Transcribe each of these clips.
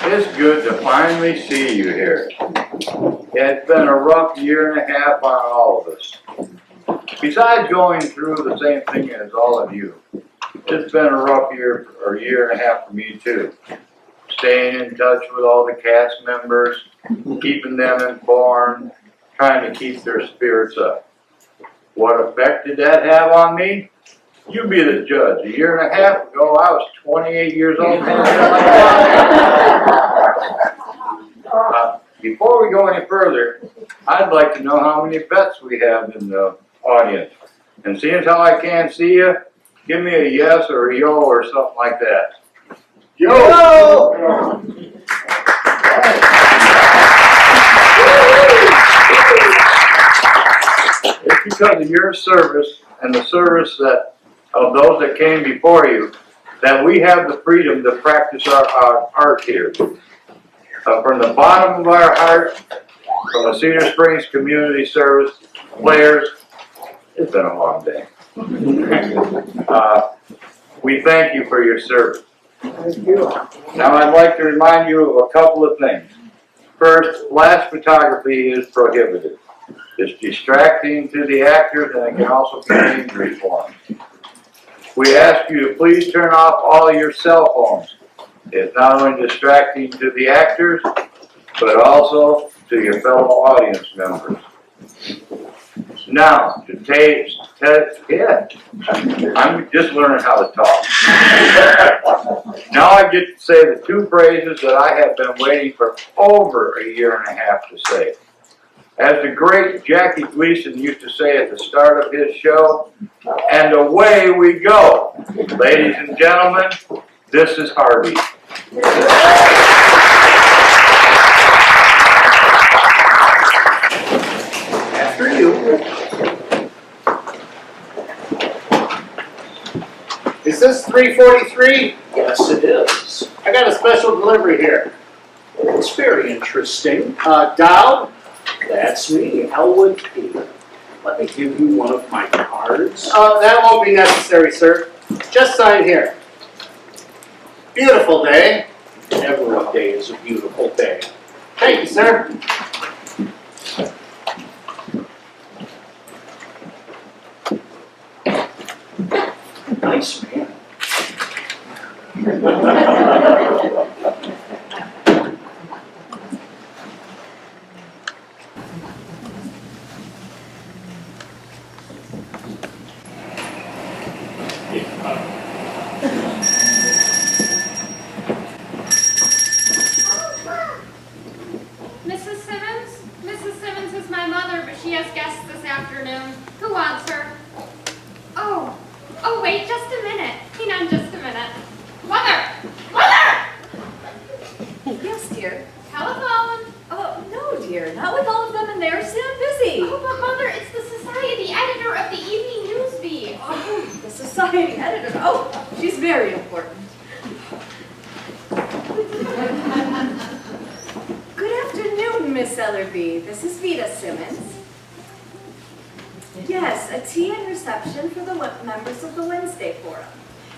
It's good to finally see you here. It's been a rough year and a half on all of us. Besides going through the same thing as all of you, it's been a rough year or year and a half for me too. Staying in touch with all the cast members, keeping them informed, trying to keep their spirits up. What effect did that have on me? You be the judge. A year and a half ago, I was 28 years old. Before we go any further, I'd like to know how many vets we have in the audience. And seeing as how I can't see you, give me a yes or a yo or something like that. Yo! It's because of your service and the service of those that came before you that we have the freedom to practice our art here. From the bottom of our heart, from the Cedar Springs Community Service players, it's been a long day. We thank you for your service. Thank you. Now I'd like to remind you of a couple of things. First, flash photography is prohibited. It's distracting to the actors and it can also be dangerous for them. We ask you to please turn off all your cell phones. It's not only distracting to the actors, but also to your fellow audience members. Now, I'm just learning how to talk. Now I get to say the two phrases that I have been waiting for over a year and a half to say. As the great Jackie Gleason used to say at the start of his show, and away we go. Ladies and gentlemen, this is Harvey. After you. Is this 343? Yes, it is. I got a special delivery here. It's very interesting. Dowd? That's me, Elwood P. Let me give you one of my cards. That won't be necessary, sir. Just sign here. Beautiful day. Every day is a beautiful day. Thank you, sir. Nice man. Mrs. Simmons? Mrs. Simmons is my mother, but she has guests this afternoon. Who wants her? Oh, wait just a minute. Hang on just a minute. Mother! Mother! Yes, dear. Telephone? Oh, no, dear. Not with all of them in there. Sam busy. Oh, but Mother, it's the society editor of the Evening News Bee. Oh, the society editor. Oh, she's very important. Good afternoon, Miss Ellerby. This is Vita Simmons. Yes, a tea and reception for the members of the Wednesday Forum.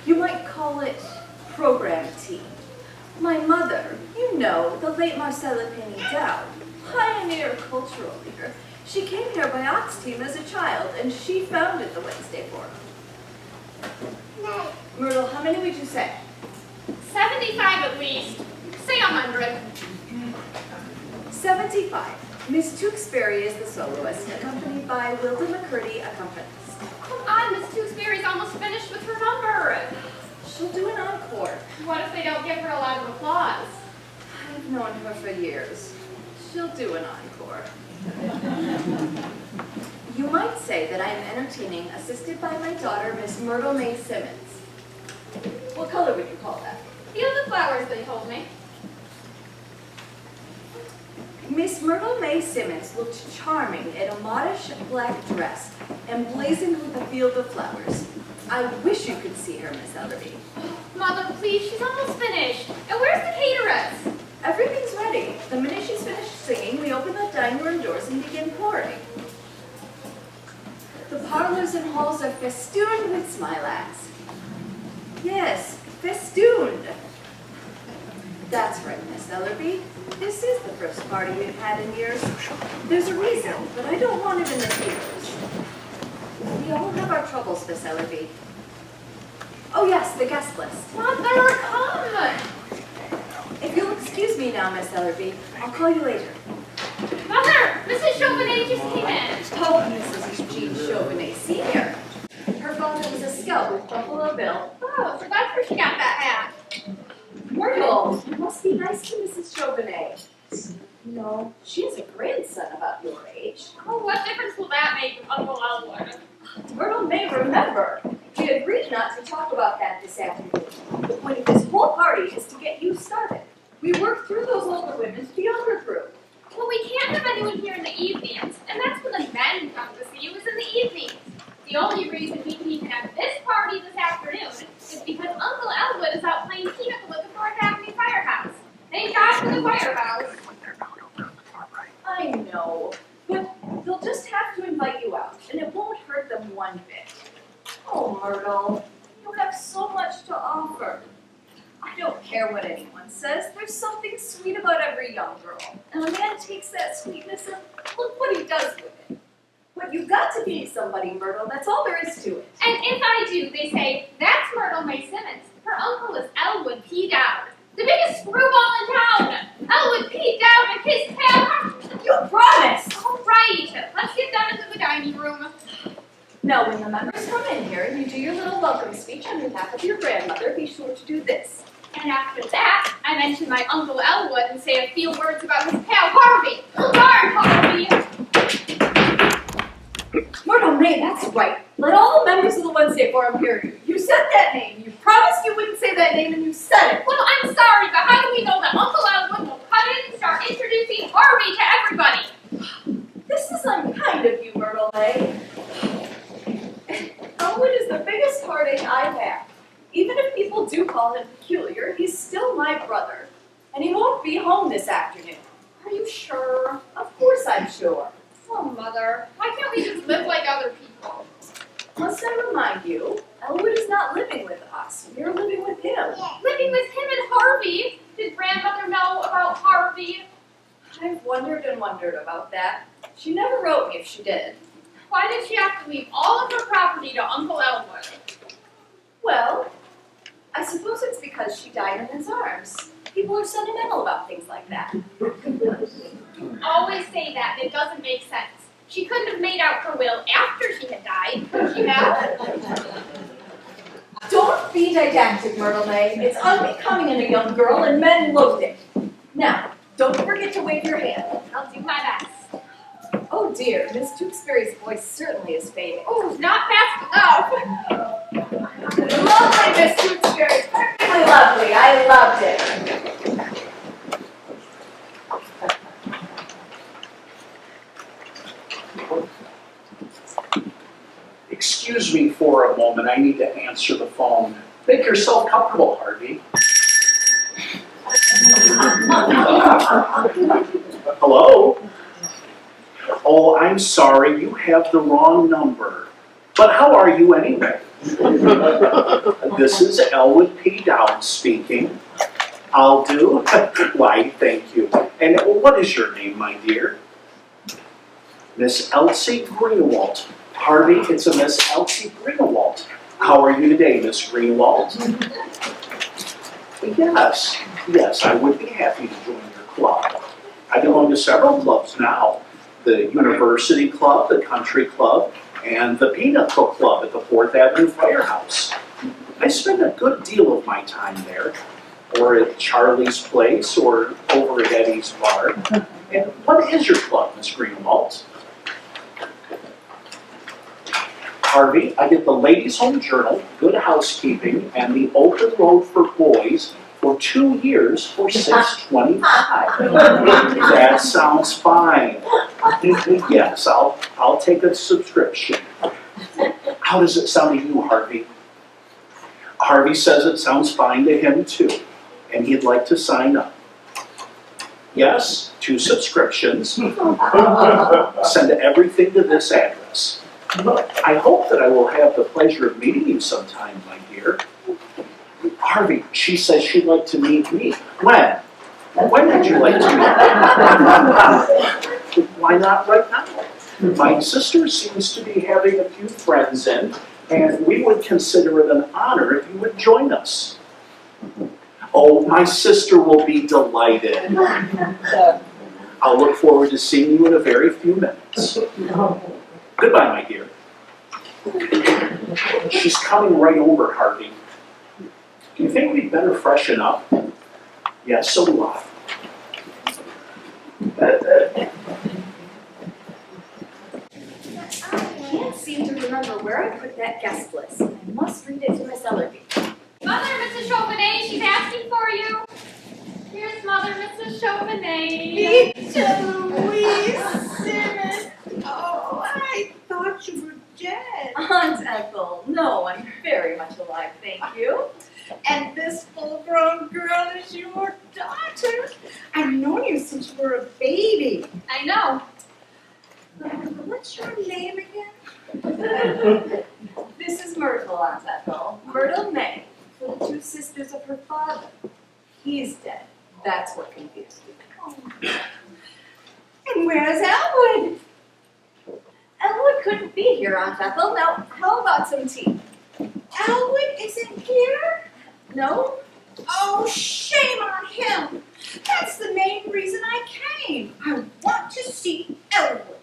You might call it program tea. My mother, you know, the late Marcella Penny Dowd, pioneer cultural leader. She came here by ox team as a child, and she founded the Wednesday Forum. Myrtle, how many would you say? 75 at least. Say 100. 75. Miss Tewksbury is the soloist, accompanied by Wilda McCurdy, accompanist. Come on, Miss Tewksbury's almost finished with her number. She'll do an encore. What if they don't give her a lot of applause? I've known her for years. She'll do an encore. You might say that I am entertaining, assisted by my daughter, Miss Myrtle May Simmons. What color would you call that? Feel the flowers, they told me. Miss Myrtle May Simmons looked charming in a modish black dress, emblazoned with a field of flowers. I wish you could see her, Miss Ellerby. Mother, please, she's almost finished. And where's the caterers? Everything's ready. The minute she's finished singing, we open the dining room doors and begin pouring. The parlors and halls are festooned with smilax. Yes, festooned. That's right, Miss Ellerby. This is the first party we've had in years. There's a reason, but I don't want it in the papers. We all have our troubles, Miss Ellerby. Oh yes, the guest list. Mother, come! If you'll excuse me now, Miss Ellerby, I'll call you later. Mother, Mrs. Chauvenet just came in. Oh, Mrs. Eugene Chauvenet, Sr. Her father was a scout with Buffalo Bill. Oh, so that's where she got that hat. Myrtle, you must be nice to Mrs. Chauvenet. No, she has a grandson about your age. Oh, what difference will that make with Uncle Elwood? Myrtle may remember. We agreed not to talk about that this afternoon. The point of this whole party is to get you started. We worked through those older women to the younger group. Well, we can't have anyone here in the evenings, and that's when the men come to see you, is in the evenings. The only reason we can even have this party this afternoon is because Uncle Elwood is out playing pinochle at the 4th Avenue Firehouse. Thank God for the firehouse. I know, but they'll just have to invite you out, and it won't hurt them one bit. Oh, Myrtle, you have so much to offer. I don't care what anyone says. There's something sweet about every young girl, and a man takes that sweetness and look what he does with it. But you've got to be somebody, Myrtle. That's all there is to it. And if I do, they say, that's Myrtle May Simmons. Her uncle is Elwood P. Dowd, the biggest screwball in town. Elwood P. Dowd and his pal. You promised! All right, let's get down into the dining room. Now, when the members come in here and you do your little welcome speech on behalf of your grandmother, be sure to do this. And after that, I mention my Uncle Elwood and say a few words about his pal Harvey. Darn Harvey! Myrtle May, that's right. Let all the members of the Wednesday Forum hear you. You said that name. You promised you wouldn't say that name, and you said it. Well, I'm sorry, but how do we know that Uncle Elwood will cut in and start introducing Harvey to everybody? This is unkind of you, Myrtle May. Elwood is the biggest heartache I've had. Even if people do call him peculiar, he's still my brother. And he won't be home this afternoon. Are you sure? Of course I'm sure. Oh, Mother, why can't we just live like other people? Must I remind you, Elwood is not living with us. You're living with him. Living with him and Harvey. Did Grandmother know about Harvey? I've wondered and wondered about that. She never wrote me if she did. Why did she have to leave all of her property to Uncle Elwood? Well, I suppose it's because she died in his arms. People are sentimental about things like that. Always say that, and it doesn't make sense. She couldn't have made out her will after she had died, could she have? Don't be didactic, Myrtle May. It's unbecoming in a young girl, and men loathe it. Now, don't forget to wave your hand. I'll do my best. Oh dear, Miss Tewksbury's voice certainly is fading. Oh, not fast enough. Lovely, Miss Tewksbury. Perfectly lovely. I loved it. Excuse me for a moment, I need to answer the phone. Make yourself comfortable, Harvey. Hello? Oh, I'm sorry, you have the wrong number. But how are you anyway? This is Elwood P. Dowd speaking. I'll do? Why, thank you. And what is your name, my dear? Miss Elsie Greenwald. Harvey, it's a Miss Elsie Greenwald. How are you today, Miss Greenwald? Yes, I would be happy to join your club. I belong to several clubs now. The University Club, the Country Club, and the Pinochle Club at the 4th Avenue Firehouse. I spend a good deal of my time there, or at Charlie's Place, or over at Eddie's Bar. And what is your club, Miss Greenwald? Harvey, I get the Ladies' Home Journal, Good Housekeeping, and the Open Road for Boys for 2 years for $6.25. That sounds fine. Yes, I'll take a subscription. How does it sound to you, Harvey? Harvey says it sounds fine to him too, and he'd like to sign up. Yes, 2 subscriptions. Send everything to this address. I hope that I will have the pleasure of meeting you sometime, my dear. Harvey, she says she'd like to meet me. When? When would you like to meet? Why not right now? My sister seems to be having a few friends in, and we would consider it an honor if you would join us. Oh, my sister will be delighted. I'll look forward to seeing you in a very few minutes. Goodbye, my dear. She's coming right over, Harvey. Do you think we'd better freshen up? Yeah, so do I. I can't seem to remember where I put that guest list. I must read it to Miss Ellerby. Mother, Mrs. Chauvenet, she's asking for you. Here's Mother, Mrs. Chauvenet. Louise Simmons. Oh, I thought you were dead. Aunt Ethel, no, I'm very much alive, thank you. And this full-grown girl is your daughter. I've known you since you were a baby. I know. What's your name again? This is Myrtle, Aunt Ethel. Myrtle May, for the two sisters of her father. He's dead. That's what confused you. And where's Elwood? Elwood couldn't be here, Aunt Ethel. Now, how about some tea? Elwood isn't here? No? Oh, shame on him. That's the main reason I came. I want to see Elwood.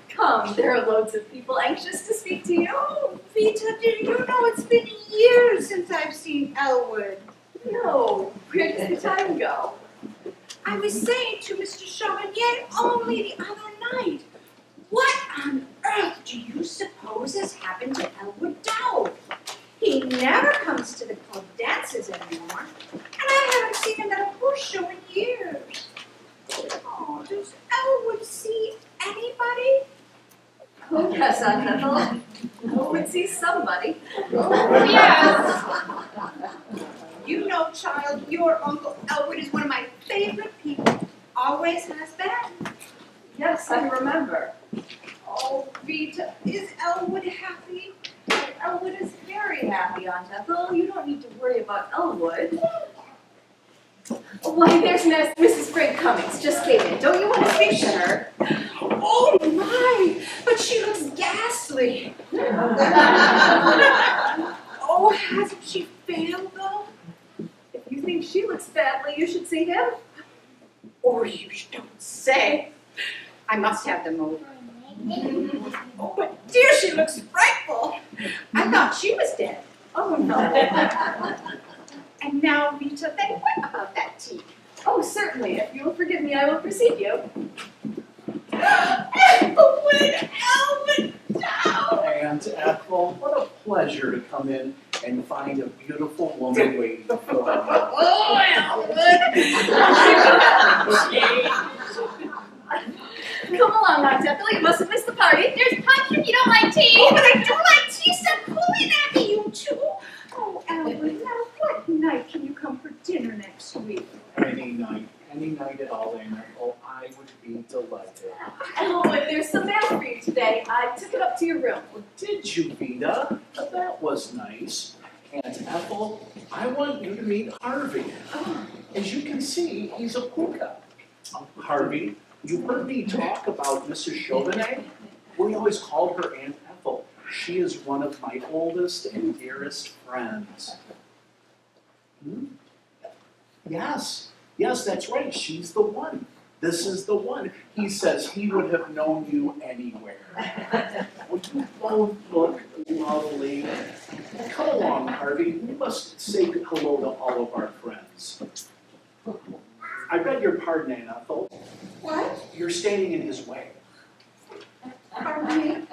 Come, there are loads of people anxious to speak to you. Oh, Vita, do you know it's been years since I've seen Elwood? No, where does the time go? I was saying to Mr. Chauvenet only the other night, what on earth do you suppose has happened to Elwood Dowd? He never comes to the club dances anymore, and I haven't seen him at a horse show in years. Oh, does Elwood see anybody? Oh, yes, Aunt Ethel. Elwood sees somebody. Yes. You know, child, your Uncle Elwood is one of my favorite people. Always has been. Yes, I remember. Oh, Vita, is Elwood happy? Elwood is very happy, Aunt Ethel. You don't need to worry about Elwood. Why, there's Mrs. Frank Cummings, just came in. Don't you want to speak to her? Oh my, but she looks ghastly. Oh, hasn't she failed though? If you think she looks badly, you should see him. Oh, you don't say. I must have them over. Oh, but dear, she looks frightful. I thought she was dead. Oh, no. And now, Vita, then what about that tea? Oh, certainly. If you will forgive me, I will precede you. Elwood, Elwood, Dowd. Aunt Ethel, what a pleasure to come in and find a beautiful woman waiting for you. Oh, Elwood. Come along, Aunt Ethel. You mustn't miss the party. There's punch if you don't like tea. Oh, but I do like tea, so pulling at me, you two. Oh, Elwood, now what night can you come for dinner next week? Any night at all, Aunt Ethel, I would be delighted. Elwood, there's some mail for you today. I took it up to your room. Well, did you, Vita? That was nice. Aunt Ethel, I want you to meet Harvey. As you can see, he's a puka. Harvey, you heard me talk about Mrs. Chauvenet? We always called her Aunt Ethel. She is one of my oldest and dearest friends. Yes, that's right. She's the one. This is the one. He says he would have known you anywhere. Well, you both look lovely. Come along, Harvey. We must say hello to all of our friends. I beg your pardon, Aunt Ethel. What? You're standing in his way. Pardon me?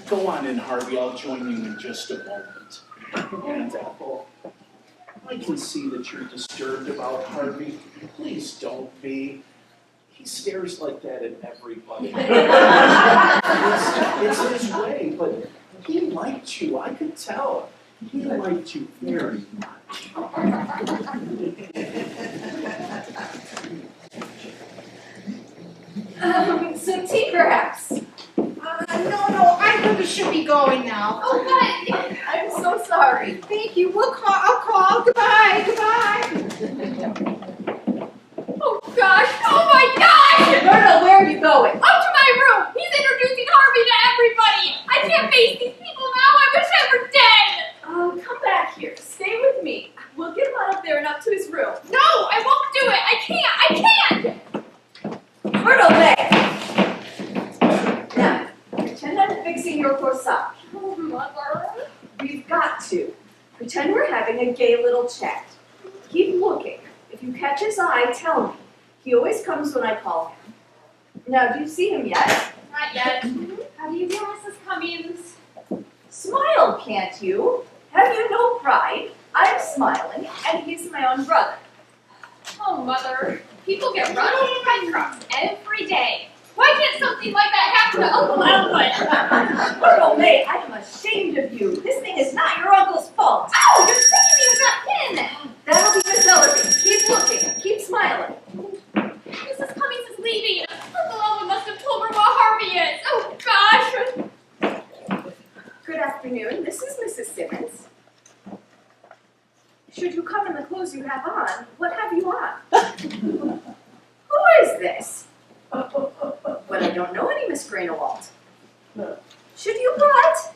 Go on in, Harvey. I'll join you in just a moment. Aunt Ethel, I can see that you're disturbed about Harvey. Please don't be. He stares like that at everybody. It's his way, but he liked you. I could tell. He liked you very much. perhaps. No, I really should be going now. Oh, but I'm so sorry. Thank you, I'll call, goodbye. Oh gosh, oh my gosh! Myrtle, where are you going? Up to my room! He's introducing Harvey to everybody! I can't face these people now, I wish I were dead! Oh, come back here. Stay with me. We'll get him out of there and up to his room. No, I won't do it! I can't! Myrtle, now, pretend I'm fixing your corsage. Oh, Mother. We've got to. Pretend we're having a gay little chat. Keep looking. If you catch his eye, tell me. He always comes when I call him. Now, do you see him yet? Not yet. How do you do, Mrs. Cummings? Smile, can't you? Have you no pride? I'm smiling, and he's my own brother. Oh, Mother. People get run over by trucks every day. Why can't something like that happen to Uncle Elwood? Myrtle May, I am ashamed of you. This thing is not your uncle's fault. Ow! You're sticking me with that pin! That'll be Miss Ellerby. Keep looking. Keep smiling. Mrs. Cummings is leaving. Uncle Elwood must have told her what Harvey is. Oh, gosh. Good afternoon. This is Mrs. Simmons. Should you come in the clothes you have on, what have you on? Who is this? But I don't know any Miss Grainawalt. Should you what?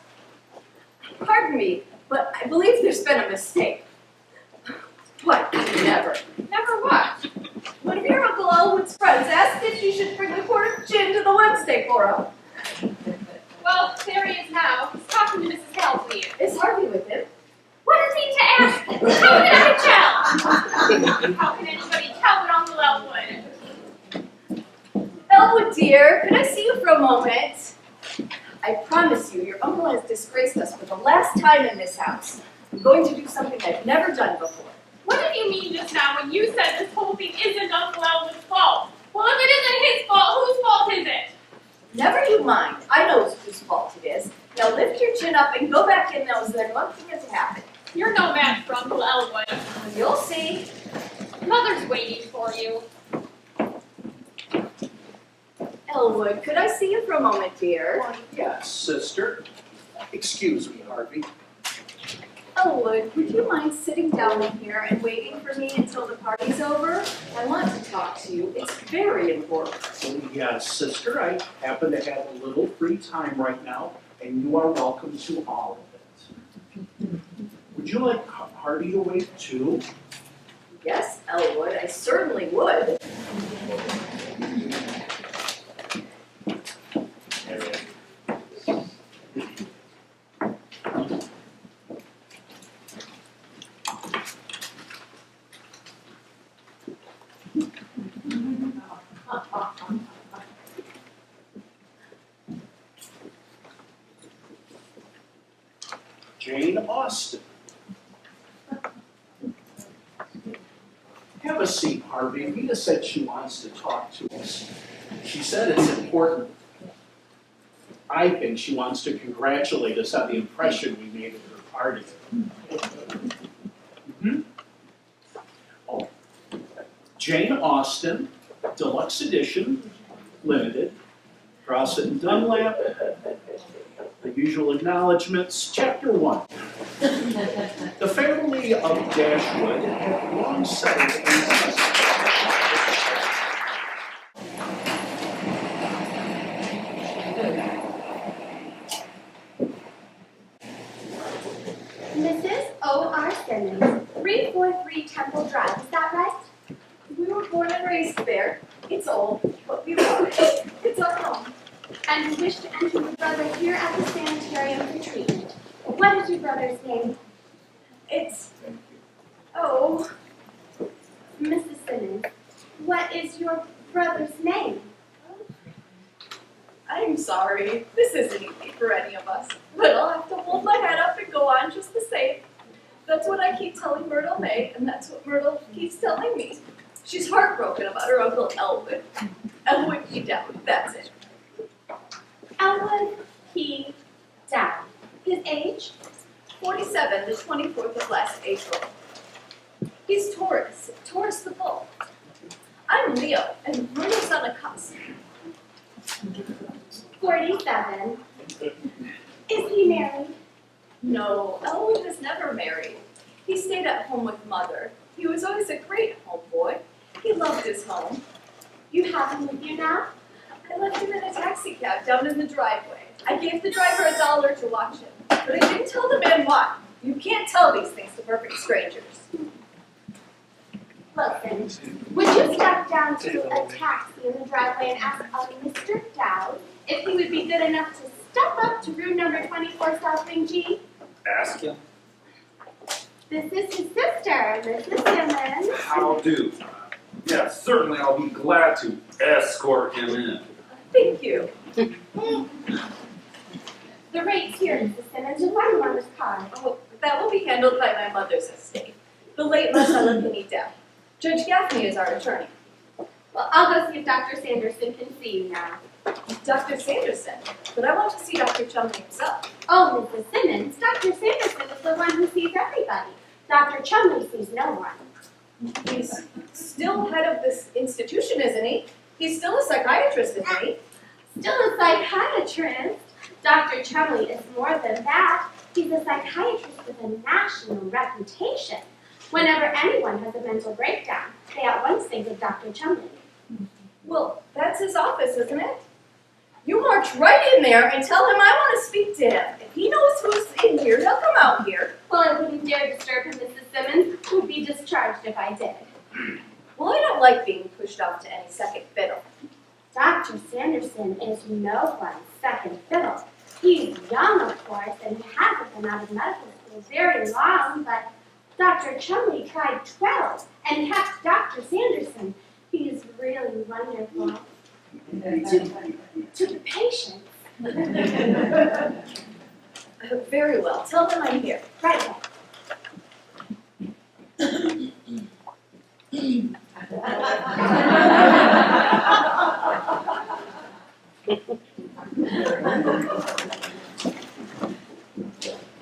Pardon me, but I believe there's been a mistake. What? Never. Never what? One of your Uncle Elwood's friends asked if she should bring a quart of gin to the Wednesday Forum. Well, there he is now. He's talking to Mrs. Helsley. Is Harvey with him? What does he to ask? How can I tell? How can anybody tell but Uncle Elwood? Elwood, dear, could I see you for a moment? I promise you, your uncle has disgraced us for the last time in this house. I'm going to do something I've never done before. What did you mean just now when you said this whole thing isn't Uncle Elwood's fault? Well, if it isn't his fault, whose fault is it? Never you mind. I know whose fault it is. Now lift your chin up and go back in those there. Nothing has happened. You're no match for Uncle Elwood. You'll see. Mother's waiting for you. Elwood, could I see you for a moment, dear? Why, yes, sister. Excuse me, Harvey. Elwood, would you mind sitting down in here and waiting for me until the party's over? I want to talk to you. It's very important. Oh, yes, sister. I happen to have a little free time right now, and you are welcome to all of it. Would you like Harvey to wait too? Yes, Elwood, I certainly would. Jane Austen. Have a seat, Harvey. Rita said she wants to talk to us. She said it's important. I think she wants to congratulate us on the impression we made at her party. Oh. Jane Austen, Deluxe Edition, Limited, Crosset and Dunlap. The usual acknowledgments. Chapter 1. The family of Dashwood had long settled in Mrs. O.R. Simmons, 343 Temple Drive, is that right? We were born and raised there. It's old, but we love it. It's our home. And we wish to enter your brother here at the sanitarium for treatment. What is your brother's name? It's... Oh, Mrs. Simmons, what is your brother's name? I'm sorry. This isn't easy for any of us. But I'll have to hold my head up and go on just the same. That's what I keep telling Myrtle May, and that's what Myrtle keeps telling me. She's heartbroken about her Uncle Elwood. Elwood P. Down, that's it. Elwood P. Down. His age? 47, the 24th of last April. He's Taurus the bull. I'm Leo, and Myrtle's on a cusp. 47. Is he married? No, Elwood was never married. He stayed at home with Mother. He was always a great homeboy. He loved his home. You have him with you now? I left him in a taxi cab down in the driveway. I gave the driver $1 to watch him, but I didn't tell the man why. You can't tell these things to perfect strangers. Listen, would you step down to a taxi in the driveway and ask Mr. Dowd if he would be good enough to step up to room number 24 South Wing G? Ask him. This is his sister, Mrs. Simmons. How do? Yeah, certainly I'll be glad to escort him in. Thank you. The rates here, Mrs. Simmons, are one on this card. Oh, that will be handled by my mother's estate, the late Marcella Penny Dowd. Judge Gaffney is our attorney. Well, I'll go see if Dr. Sanderson can see you now. Dr. Sanderson, but I want to see Dr. Chumley himself. Oh, Mrs. Simmons, Dr. Sanderson is the one who sees everybody. Dr. Chumley sees no one. He's still head of this institution, isn't he? He's still a psychiatrist, isn't he? Still a psychiatrist. Dr. Chumley is more than that. He's a psychiatrist with a national reputation. Whenever anyone has a mental breakdown, they at once think of Dr. Chumley. Well, that's his office, isn't it? You march right in there and tell him I want to speak to him. If he knows who's in here, he'll come out here. Well, I wouldn't dare disturb him, Mrs. Simmons, who would be discharged if I did. Well, I don't like being pushed off to any second fiddle. Dr. Sanderson is no one's second fiddle. He's young, of course, and he hasn't been out of medical school very long, but Dr. Chumley tried 12 and kept Dr. Sanderson. He's really wonderful. To the patient. Very well. Tell him I'm here. Right away.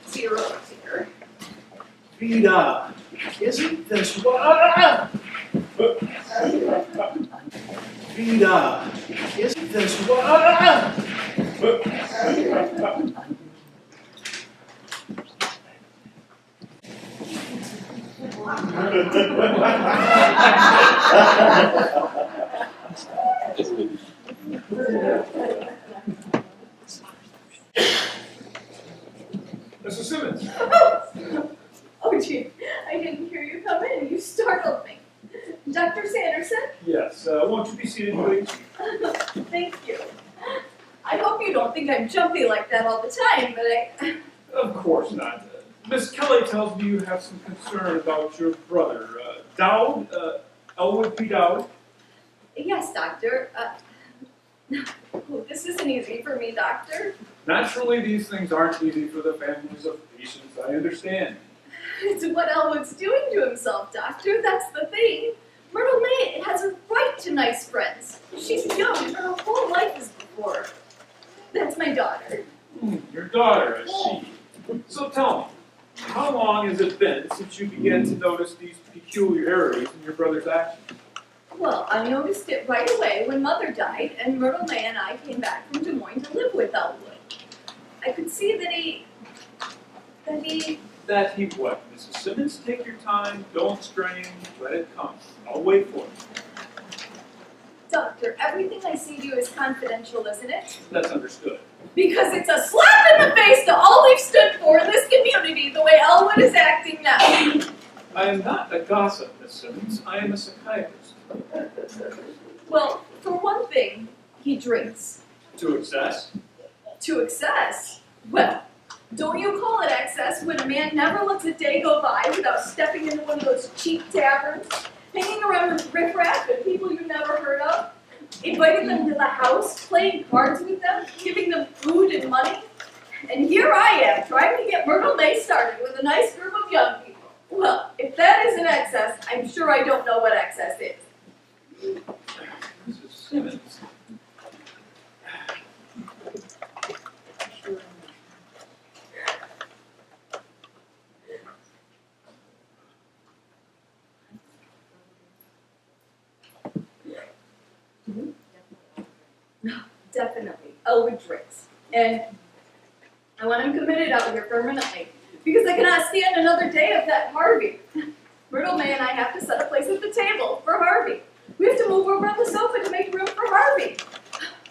Zero, dear. Vida, isn't this what? Vida, isn't this what? Mr. Simmons. Oh, gee, I didn't hear you come in. You startled me. Dr. Sanderson? Yes, won't you be seated, please? Thank you. I hope you don't think I'm jumpy like that all the time, but Of course not. Miss Kelly tells me you have some concern about your brother, Dowd, Elwood P. Dowd. Yes, Doctor. Oh, this isn't easy for me, Doctor. Naturally, these things aren't easy for the families of patients, I understand. It's what Elwood's doing to himself, Doctor. That's the thing. Myrtle May has a right to nice friends. She's young, and her whole life is before her. That's my daughter. Your daughter, I see. So tell me, how long has it been since you began to notice these peculiarities in your brother's actions? Well, I noticed it right away when Mother died, and Myrtle May and I came back from Des Moines to live with Elwood. I could see that he That he what, Mrs. Simmons? Take your time, don't strain, let it come. I'll wait for it. Doctor, everything I say to you is confidential, isn't it? That's understood. Because it's a slap in the face to all we've stood for in this community, the way Elwood is acting now. I am not a gossip, Miss Simmons. I am a psychiatrist. Well, for one thing, he drinks. To excess? To excess? Well, don't you call it excess when a man never lets a day go by without stepping into one of those cheap taverns, hanging around with riffraff and people you never heard of, inviting them to the house, playing cards with them, giving them food and money? And here I am, trying to get Myrtle May started with a nice group of young people. Well, if that isn't excess, I'm sure I don't know what excess is. Mrs. Simmons. Definitely. Elwood drinks. And I want him committed out here permanently because I cannot stand another day of that Harvey. Myrtle May and I have to set a place at the table for Harvey. We have to move over on the sofa to make room for Harvey.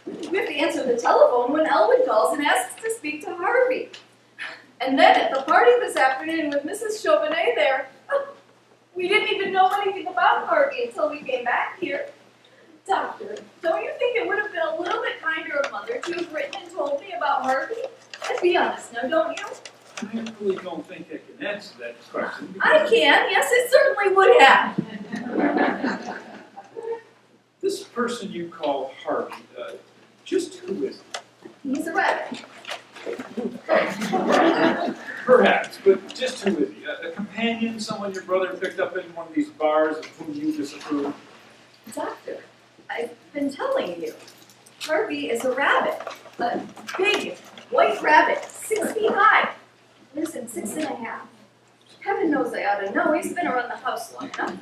We have to answer the telephone when Elwood calls and asks to speak to Harvey. And then at the party this afternoon with Mrs. Chauvenet there, we didn't even know anything about Harvey until we came back here. Doctor, don't you think it would have been a little bit kinder of Mother to have written and told me about Harvey? And be honest now, don't you? I really don't think I can answer that question. I can, yes, it certainly would have. This person you call Harvey, just who is he? He's a rabbit. Perhaps, but just who is he? A companion, someone your brother picked up in one of these bars of whom you disapprove? Doctor, I've been telling you. Harvey is a rabbit. A big, white rabbit, 6 feet high. Lives in 6.5. Heaven knows I ought to know. He's been around the house long enough.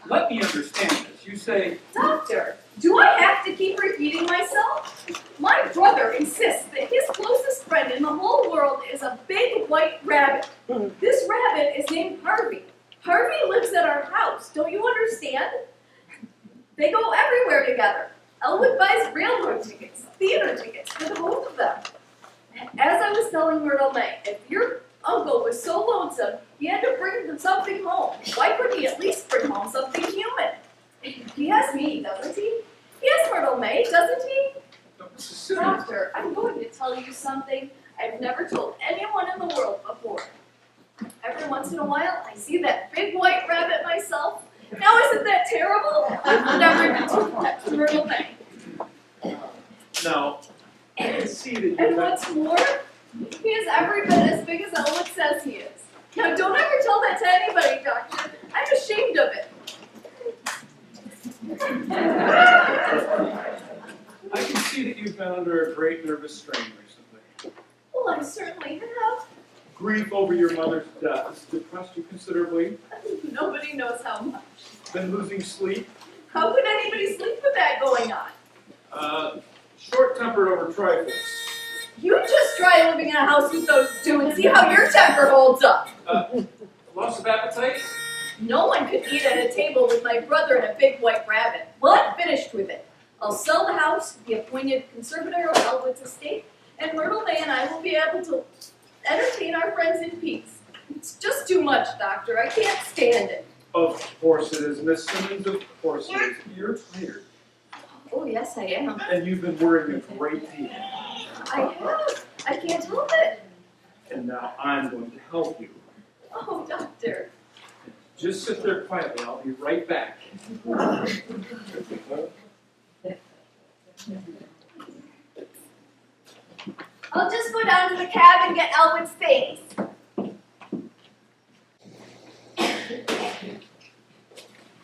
Let me understand this. You say, Doctor, do I have to keep repeating myself? My brother insists that his closest friend in the whole world is a big white rabbit. This rabbit is named Harvey. Harvey lives at our house. Don't you understand? They go everywhere together. Elwood buys railroad tickets, theater tickets for the both of them. As I was telling Myrtle May, if your uncle was so lonesome, he had to bring something home. Why couldn't he at least bring home something human? He has me, doesn't he? He has Myrtle May, doesn't he? Doctor, I'm going to tell you something I've never told anyone in the world before. Every once in a while, I see that big white rabbit myself. Now, isn't that terrible? I've never even told that to Myrtle May. now, I can see that you And what's more, he is every bit as big as Elwood says he is. Now, don't ever tell that to anybody, Doctor. I'm ashamed of it. I can see that you've been under a great nervous strain recently. Well, I certainly have. Grief over your mother's death has depressed you considerably. Nobody knows how much. Been losing sleep. How could anybody sleep with that going on? Short-tempered over trifles. You just try living in a house with those two and see how your temper holds up. Loss of appetite? No one could eat at a table with my brother and a big white rabbit. Well, I'm finished with it. I'll sell the house, be appointed conservator of Elwood's estate, and Myrtle May and I will be able to entertain our friends in peace. It's just too much, Doctor. I can't stand it. Of course it is, Miss Simmons, of course it is. You're tired. Oh, yes, I am. And you've been worrying a great deal. I have. I can't help it. And now I'm going to help you. Oh, Doctor. Just sit there quietly. I'll be right back. I'll just go down to the cab and get Elwood's things.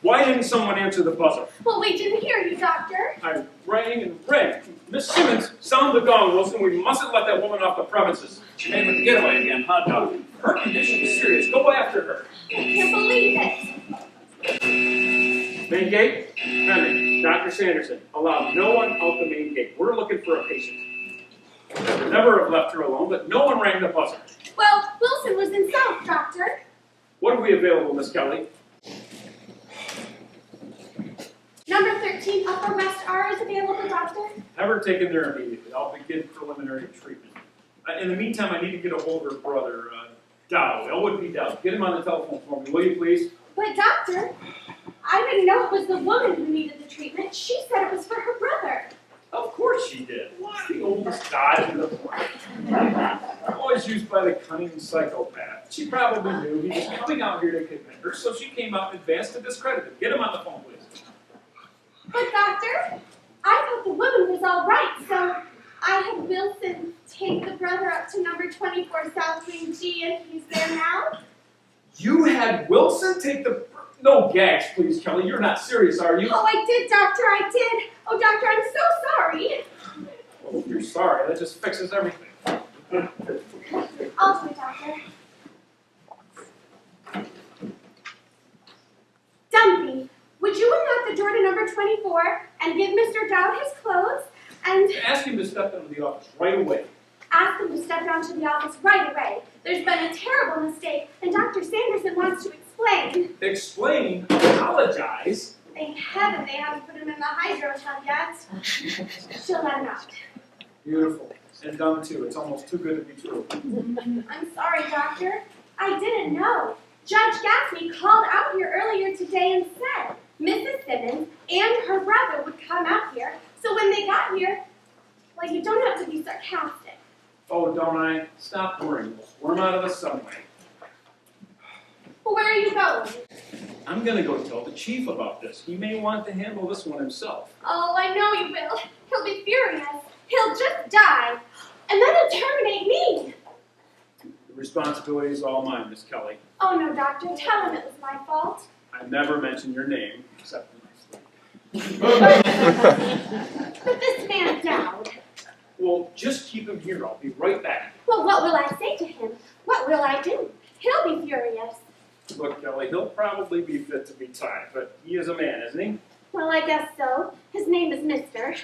Why didn't someone answer the buzzer? Well, we didn't hear you, Doctor. I rang and rang. Miss Simmons, sound the gong, Wilson. We mustn't let that woman off the premises. She made a getaway again, huh, Doc? Her condition is serious. Go after her. I can't believe it. Main gate? Henry, Dr. Sanderson, allow no one out the main gate. We're looking for a patient. I would never have left her alone, but no one rang the buzzer. Well, Wilson was in South, Doctor. What have we available, Miss Kelly? Number 13, Upper West R is available, Doctor. Have her taken there immediately. I'll begin preliminary treatment. In the meantime, I need to get a hold of her brother, Dow. Elwood B. Dow. Get him on the telephone for me, will you please? But, Doctor, I didn't know it was the woman who needed the treatment. She said it was for her brother. Of course she did. The oldest dodge in the planet. Always used by the cunning psychopath. She probably knew he was coming out here to convince her, so she came out in advance to discredit him. Get him on the phone, please. But, Doctor, I thought the woman was all right, so I had Wilson take the brother up to number 24 South Wing G, and he's there now. You had Wilson take the... No gags, please, Kelly. You're not serious, are you? Oh, I did, Doctor, I did. Oh, Doctor, I'm so sorry. Well, if you're sorry, that just fixes everything. I'll do it, Doctor. Dumpy, would you unlock the door to number 24 and give Mr. Dowd his clothes and Ask him to step into the office right away. ask him to step down to the office right away. There's been a terrible mistake, and Dr. Sanderson wants to explain. Explain, apologize. Thank heaven they haven't put him in the hydro tub yet. She'll let him out. Beautiful. And dumb too. It's almost too good to be true. I'm sorry, Doctor. I didn't know. Judge Gaffney called out here earlier today and said Mrs. Simmons and her brother would come out here. So when they got here, well, you don't have to be sarcastic. Oh, don't I? Stop worrying. We'll squirm out of the sunlight. Well, where are you going? I'm gonna go tell the chief about this. He may want to handle this one himself. Oh, I know you will. He'll be furious. He'll just die. And then he'll terminate me. The responsibility is all mine, Miss Kelly. Oh, no, Doctor. Tell him it was my fault. I never mention your name, except in my sleep. But this man Dowd. Well, just keep him here. I'll be right back. Well, what will I say to him? What will I do? He'll be furious. Look, Kelly, he'll probably be fit to be tied, but he is a man, isn't he? Well, I guess so. His name is Mr.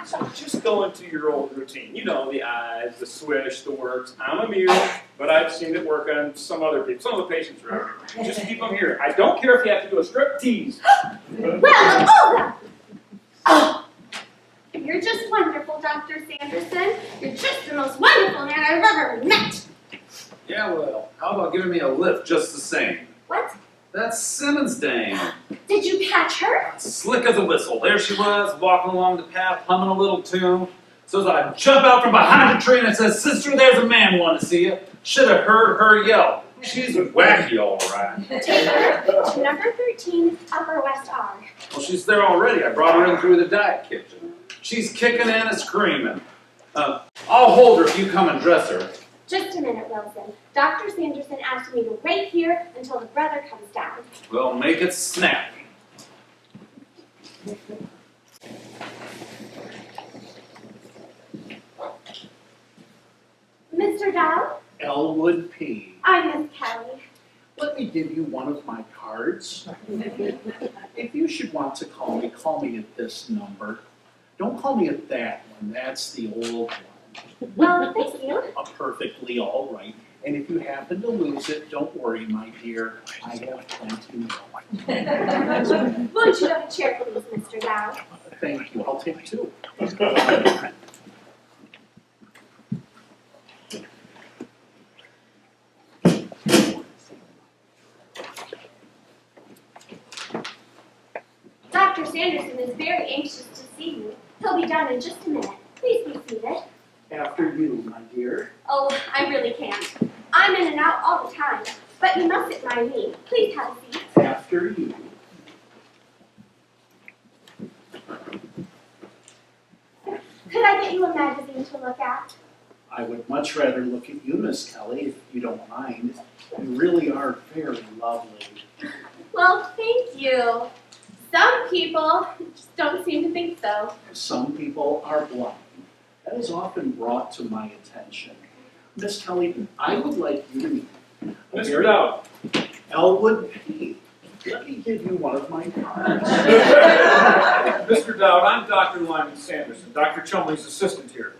So just go into your old routine. You know, the eyes, the swish, the works. I'm a mute, but I've seen it work on some other people, some of the patients around here. Just keep them here. I don't care if you have to do a strip tease. Well, hold up! Oh, you're just wonderful, Dr. Sanderson. You're just the most wonderful man I've ever met. Yeah, well, how about giving me a lift just the same? What? That's Simmons' dame. Did you catch her? Slick as a whistle. There she was, walking along the path, humming a little tune. So as I jump out from behind a tree and it says, "Sister, there's a man wanting to see you." Should have heard her yell. She's wacky, all right. Take her to number 13, Upper West R. Well, she's there already. I brought her in through the diet kitchen. She's kicking and screaming. I'll hold her if you come and dress her. Just a minute, Wilson. Dr. Sanderson asked me to wait here until the brother comes down. Well, make it snappy. Mr. Dowd, Elwood P. I'm Miss Kelly. Let me give you one of my cards. If you should want to call me at this number. Don't call me at that one. That's the old one. Well, thank you. Perfectly all right. And if you happen to lose it, don't worry, my dear. I have plenty more. Won't you have a chair, please, Mr. Dowd? Thank you. I'll take two. Dr. Sanderson is very anxious to see you. He'll be down in just a minute. Please be seated. After you, my dear. Oh, I really can't. I'm in and out all the time. But you mustn't mind me. Please have a seat. After you. Could I get you a magazine to look at? I would much rather look at you, Miss Kelly, if you don't mind. You really are very lovely. Well, thank you. Some people just don't seem to think so. Some people are blind. That is often brought to my attention. Miss Kelly, I would like you to meet Mr. Dowd. Elwood P. Let me give you one of my cards. Mr. Dowd, I'm Dr. Lyman Sanderson, Dr. Chumley's assistant here.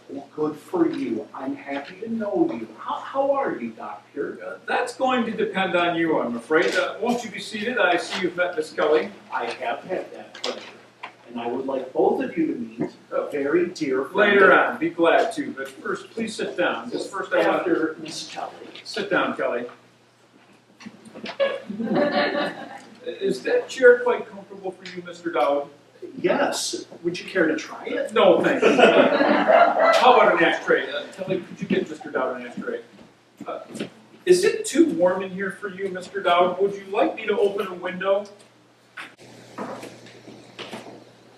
Well, good for you. I'm happy to know you. How are you, Doctor? That's going to depend on you, I'm afraid. Won't you be seated? I see you've met Miss Kelly. I have had that pleasure. And I would like both of you to meet a very dear friend. Later on, be glad to. But first, please sit down. Just first, I want After Miss Kelly. Sit down, Kelly. Is that chair quite comfortable for you, Mr. Dowd? Yes. Would you care to try it? No, thank you. How about an ashtray? Kelly, could you get Mr. Dowd an ashtray? Is it too warm in here for you, Mr. Dowd? Would you like me to open a window?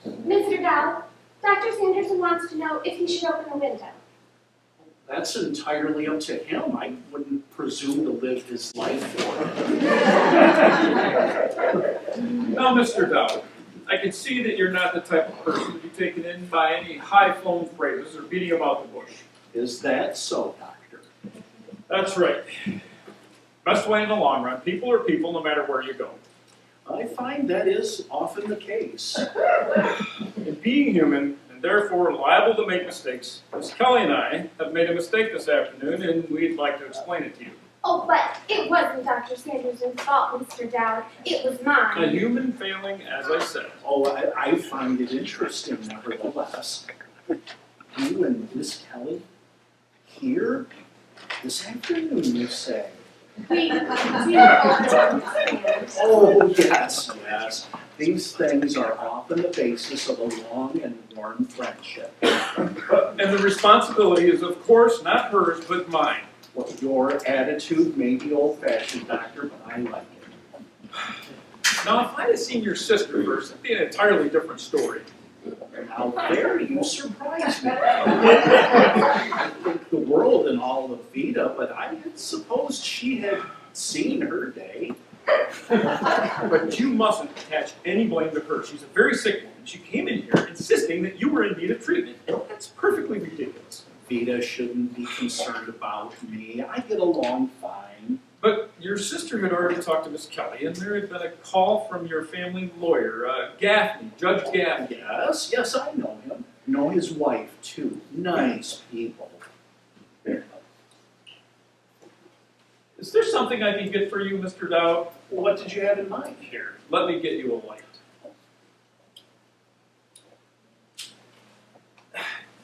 Mr. Dowd, Dr. Sanderson wants to know if he should open a window. That's entirely up to him. I wouldn't presume to live his life for him. Now, Mr. Dowd, I can see that you're not the type of person to be taken in by any high-flown phrases or beating about the bush. Is that so, Doctor? That's right. Best way in the long run. People are people no matter where you go. I find that is often the case. And being human, and therefore liable to make mistakes, Miss Kelly and I have made a mistake this afternoon, and we'd like to explain it to you. Oh, but it wasn't Dr. Sanderson's fault, Mr. Dowd. It was A mine. human failing, as I said. Oh, I find it interesting nevertheless. You and Miss Kelly here this afternoon, you say? We do understand. Oh, yes. These things are often the basis of a long and warm friendship. And the responsibility is, of course, not hers, but mine. Well, your attitude may be old-fashioned, Doctor, but I like it. Now, if I had seen your sister first, it'd be an entirely different story. Now there you surprise me. I think the world and all of Vita, but I had supposed she had seen her day. But you mustn't attach any blame to her. She's a very sick woman. She came in here insisting that you were in need of treatment. That's perfectly ridiculous. Vita shouldn't be concerned about me. I get along fine. But your sister had already talked to Miss Kelly, and there had been a call from your family lawyer, Gaffney, Judge Gaffney. Yes, I know him. Know his wife, too. Nice people. Is there something I can get for you, Mr. Dowd? What did you have in mind? Here, let me get you a light.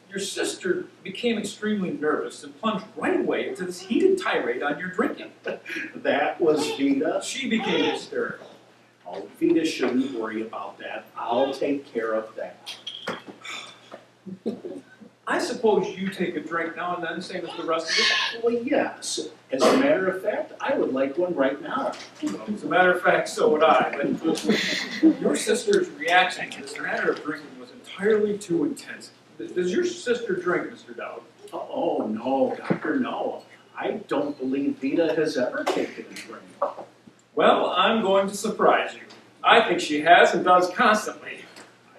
Your sister became extremely nervous and plunged right away into this heated tirade on your drinking. That was Vita. She became hysterical. Oh, Vita shouldn't worry about that. I'll take care of that. I suppose you take a drink now and then, same as the rest of us? Well, yes. As a matter of fact, I would like one right now. As a matter of fact, so would I. But your sister's reaction to this matter of drinking was entirely too intense. Does your sister drink, Mr. Dowd? Oh, no, Doctor, no. I don't believe Vita has ever taken a drink. Well, I'm going to surprise you. I think she has and does constantly.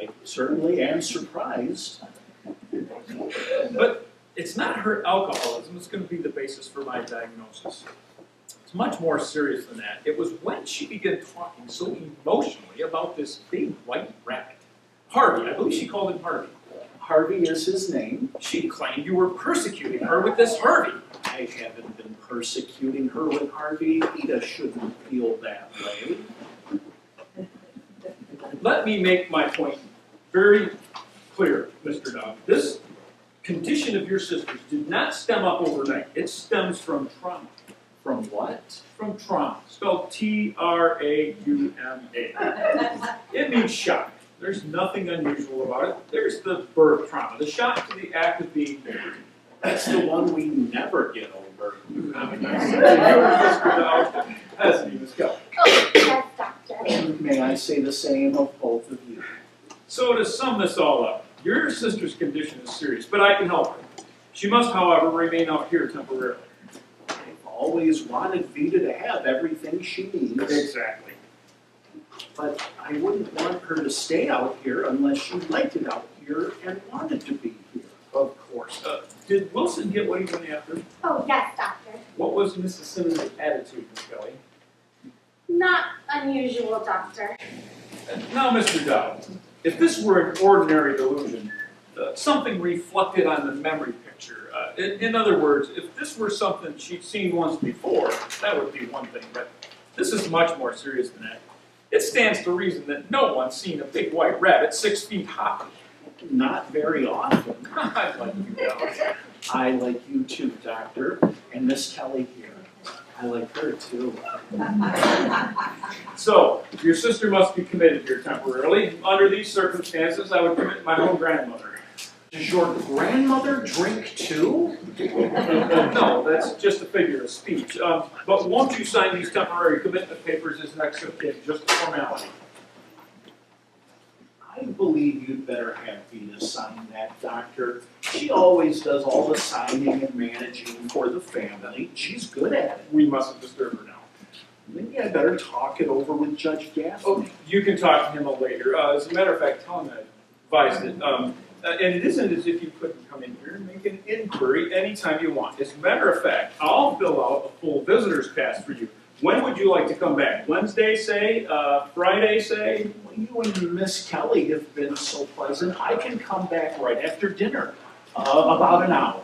I certainly am surprised. But it's not her alcoholism that's going to be the basis for my diagnosis. It's much more serious than that. It was when she began talking so emotionally about this big white rabbit. Harvey, I believe she called him Harvey. Harvey is his name. She claimed you were persecuting her with this Harvey. I haven't been persecuting her with Harvey. Vita shouldn't feel that way. Let me make my point very clear, Mr. Dowd. This condition of your sister's did not stem up overnight. It stems from trauma. From what? From trauma, spelled Trauma. It means shock. There's nothing unusual about it. There's the birth trauma, the shock to the act of being born. That's the one we never get over. Mr. Dowd, hasn't he, Miss Kelly? Oh, yes, Doctor. May I say the same of both of you? So to sum this all up, your sister's condition is serious, but I can help her. She must, however, remain out here temporarily. I've always wanted Vita to have everything she needs. Exactly. But I wouldn't want her to stay out here unless she liked it out here and wanted to be here. Of course. Did Wilson get what he went after? Oh, yes, Doctor. What was Mrs. Simmons' attitude, Miss Kelly? Not unusual, Doctor. Now, Mr. Dowd, if this were an ordinary delusion, something reflected on the memory picture, in other words, if this were something she'd seen once before, that would be one thing, but this is much more serious than that. It stands to reason that no one's seen a big white rabbit 6 feet high. Not very often. I like you, Dowd. I like you too, Doctor. And Miss Kelly here. I like her too. So, your sister must be committed here temporarily. Under these circumstances, I would commit my own grandmother. Does your grandmother drink too? No, that's just a figure of speech. But won't you sign these temporary commitment papers as next of kin, just a formality? I believe you'd better have Vita sign that, Doctor. She always does all the signing and managing for the family. She's good at it. We mustn't disturb her now. Maybe I better talk it over with Judge Gaffney. Oh, you can talk to him later. As a matter of fact, tell him I advised it. And it isn't as if you couldn't come in here and make an inquiry anytime you want. As a matter of fact, I'll fill out a full visitor's pass for you. When would would you like to come back? Wednesday, say? Friday, say? Well, you and Miss Kelly have been so pleasant. I can come back right after dinner, about an hour.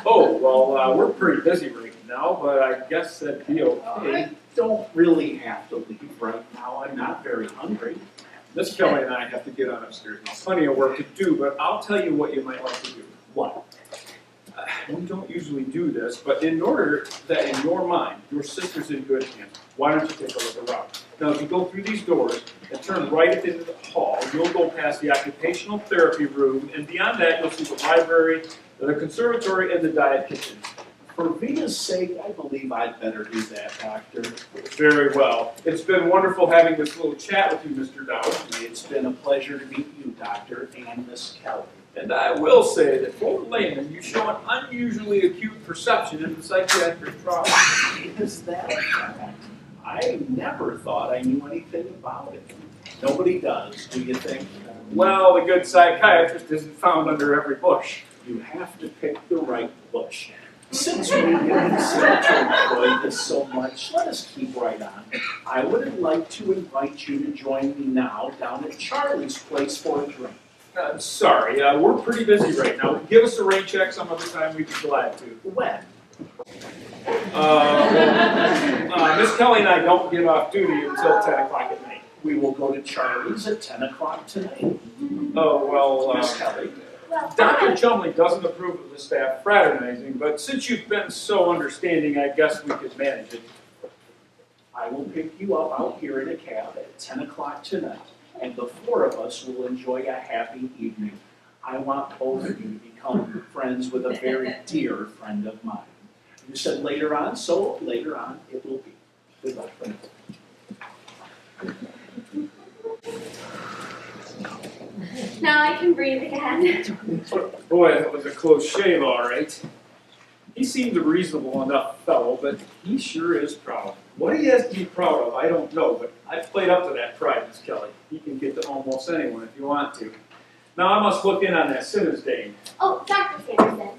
Oh, well, we're pretty busy right now, but I guess that'd be okay. I don't really have to leave right now. I'm not very hungry. Miss Kelly and I have to get on upstairs. There's plenty of work to do, but I'll tell you what you might like to do. What? We don't usually do this, but in order that in your mind, your sister's in good hands, why don't you take a look around? Now, if you go through these doors and turn right into the hall, you'll go past the occupational therapy room, and beyond that, you'll see the library, the conservatory, and the diet kitchen. For Vita's sake, I believe I'd better do that, Doctor. Very well. It's been wonderful having this little chat with you, Mr. Dowd. It's been a pleasure to meet you, Doctor, and Miss Kelly. And I will say that for a layman, you show an unusually acute perception in the psychiatric trauma. Is that a fact? I never thought I knew anything about it. Nobody does, do you think? Well, the good psychiatrist isn't found under every bush. You have to pick the right bush. Since we seem to enjoy this so much, let us keep right on. I would like to invite you to join me now down at Charlie's place for a drink. Sorry, we're pretty busy right now. Give us a rain check some other time, we'd be glad to. When? Miss Kelly and I don't get off duty until 10 o'clock at night. We will go to Charlie's at 10 o'clock tonight. Oh, well, Miss Kelly. Well, Dr. Chumley doesn't approve of the staff fraternizing, but since you've been so understanding, I guess we could manage it. I will pick you up out here in a cab at 10 o'clock tonight, and the four of us will enjoy a happy evening. I want both of you to become friends with a very dear friend of mine. You said later on, so later on it will be. Good luck, friend. Now I can breathe again. Boy, that was a close shave, all right. He seems a reasonable enough fellow, but he sure is proud. What he has to be proud of, I don't know, but I've played up to that pride, Miss Kelly. He can get to almost anyone if you want to. Now I must look in on that Simmons dame. Oh, Dr. Sanderson,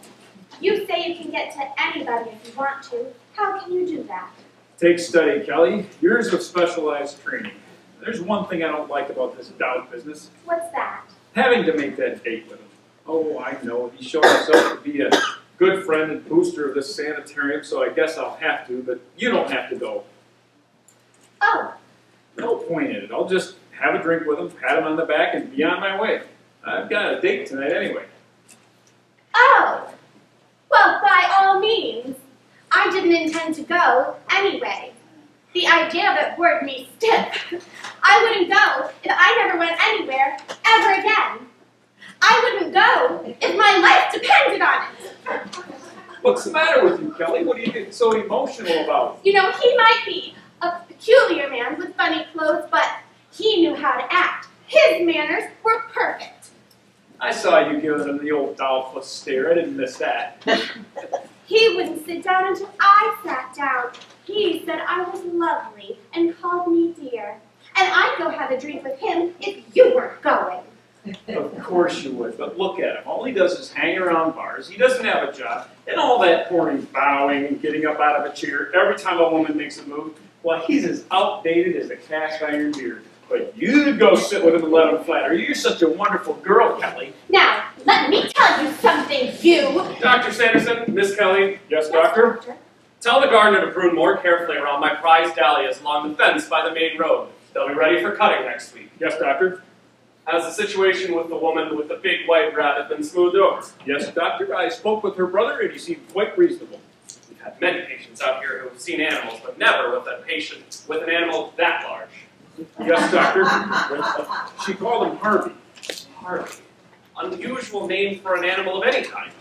you say you can get to anybody if you want to. How can you do that? Take study, Kelly. Years of specialized training. There's one thing I don't like about this Dowd business. What's that? Having to make that date with him. Oh, I know. He showed himself to be a good friend and booster of this sanitarium, so I guess I'll have to, but you don't have to go. Oh, No point in it. I'll just have a drink with him, pat him on the back, and be on my way. I've got a date tonight anyway. oh. Well, by all means. I didn't intend to go anyway. The idea of it bored me stiff. I wouldn't go if I never went anywhere ever again. I wouldn't go if my life depended on it. What's the matter with you, Kelly? What are you getting so emotional about? You know, he might be a peculiar man with funny clothes, but he knew how to act. His manners were perfect. I saw you giving him the old doubtful stare. I didn't miss that. He wouldn't sit down until I sat down. He said I was lovely and called me dear. And I'd go have a drink with him if you weren't going. Of course you would, but look at him. All he does is hang around bars. He doesn't have a job. And all that corny bowing and getting up out of a chair every time a woman makes a move, well, he's as outdated as a cast iron beard. But you'd go sit with him and let him flatter. You're such a wonderful girl, Kelly. Now, let me tell you something, you. Dr. Sanderson, Miss Kelly, Yes, doctor? tell the gardener to prune more carefully around my prized dahlias along the fence by the main road. They'll be ready for cutting next week. Yes, doctor? Has the situation with the woman with the big white rabbit been smoothed over? Yes, doctor. I spoke with her brother and he seemed quite reasonable. We've had many patients out here who have seen animals, but never with a patient with an animal that large. Yes, doctor. She called him Harvey. Harvey. Unusual name for an animal of any kind.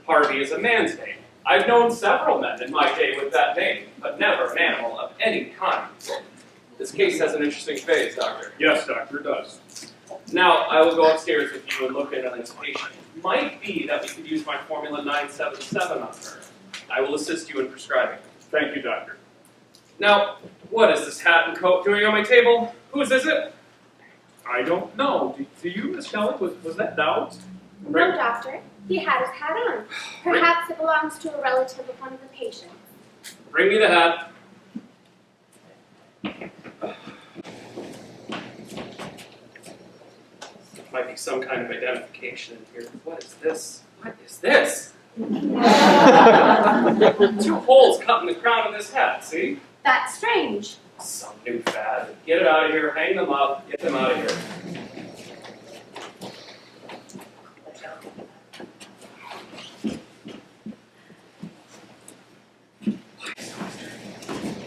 Harvey is a man's name. I've known several men in my day with that name, but never an animal of any kind. This case has an interesting phase, Doctor. Yes, doctor, it does. Now, I will go upstairs with you and look in on this patient. It might be that we could use my formula 977 on her. I will assist you in prescribing. Thank you, doctor. Now, what is this hat and coat doing on my table? Whose is it? I don't know. Do you, Miss Kelly? Was that Dowd's? No, doctor. He had his hat on. Perhaps it belongs to a relative of one of the patients. Bring me the hat. Might be some kind of identification in here. What is this? What is this? 2 holes cut in the crown of this hat, see? That's strange. Some new fad. Get it out of here, hang them up, get them out of here.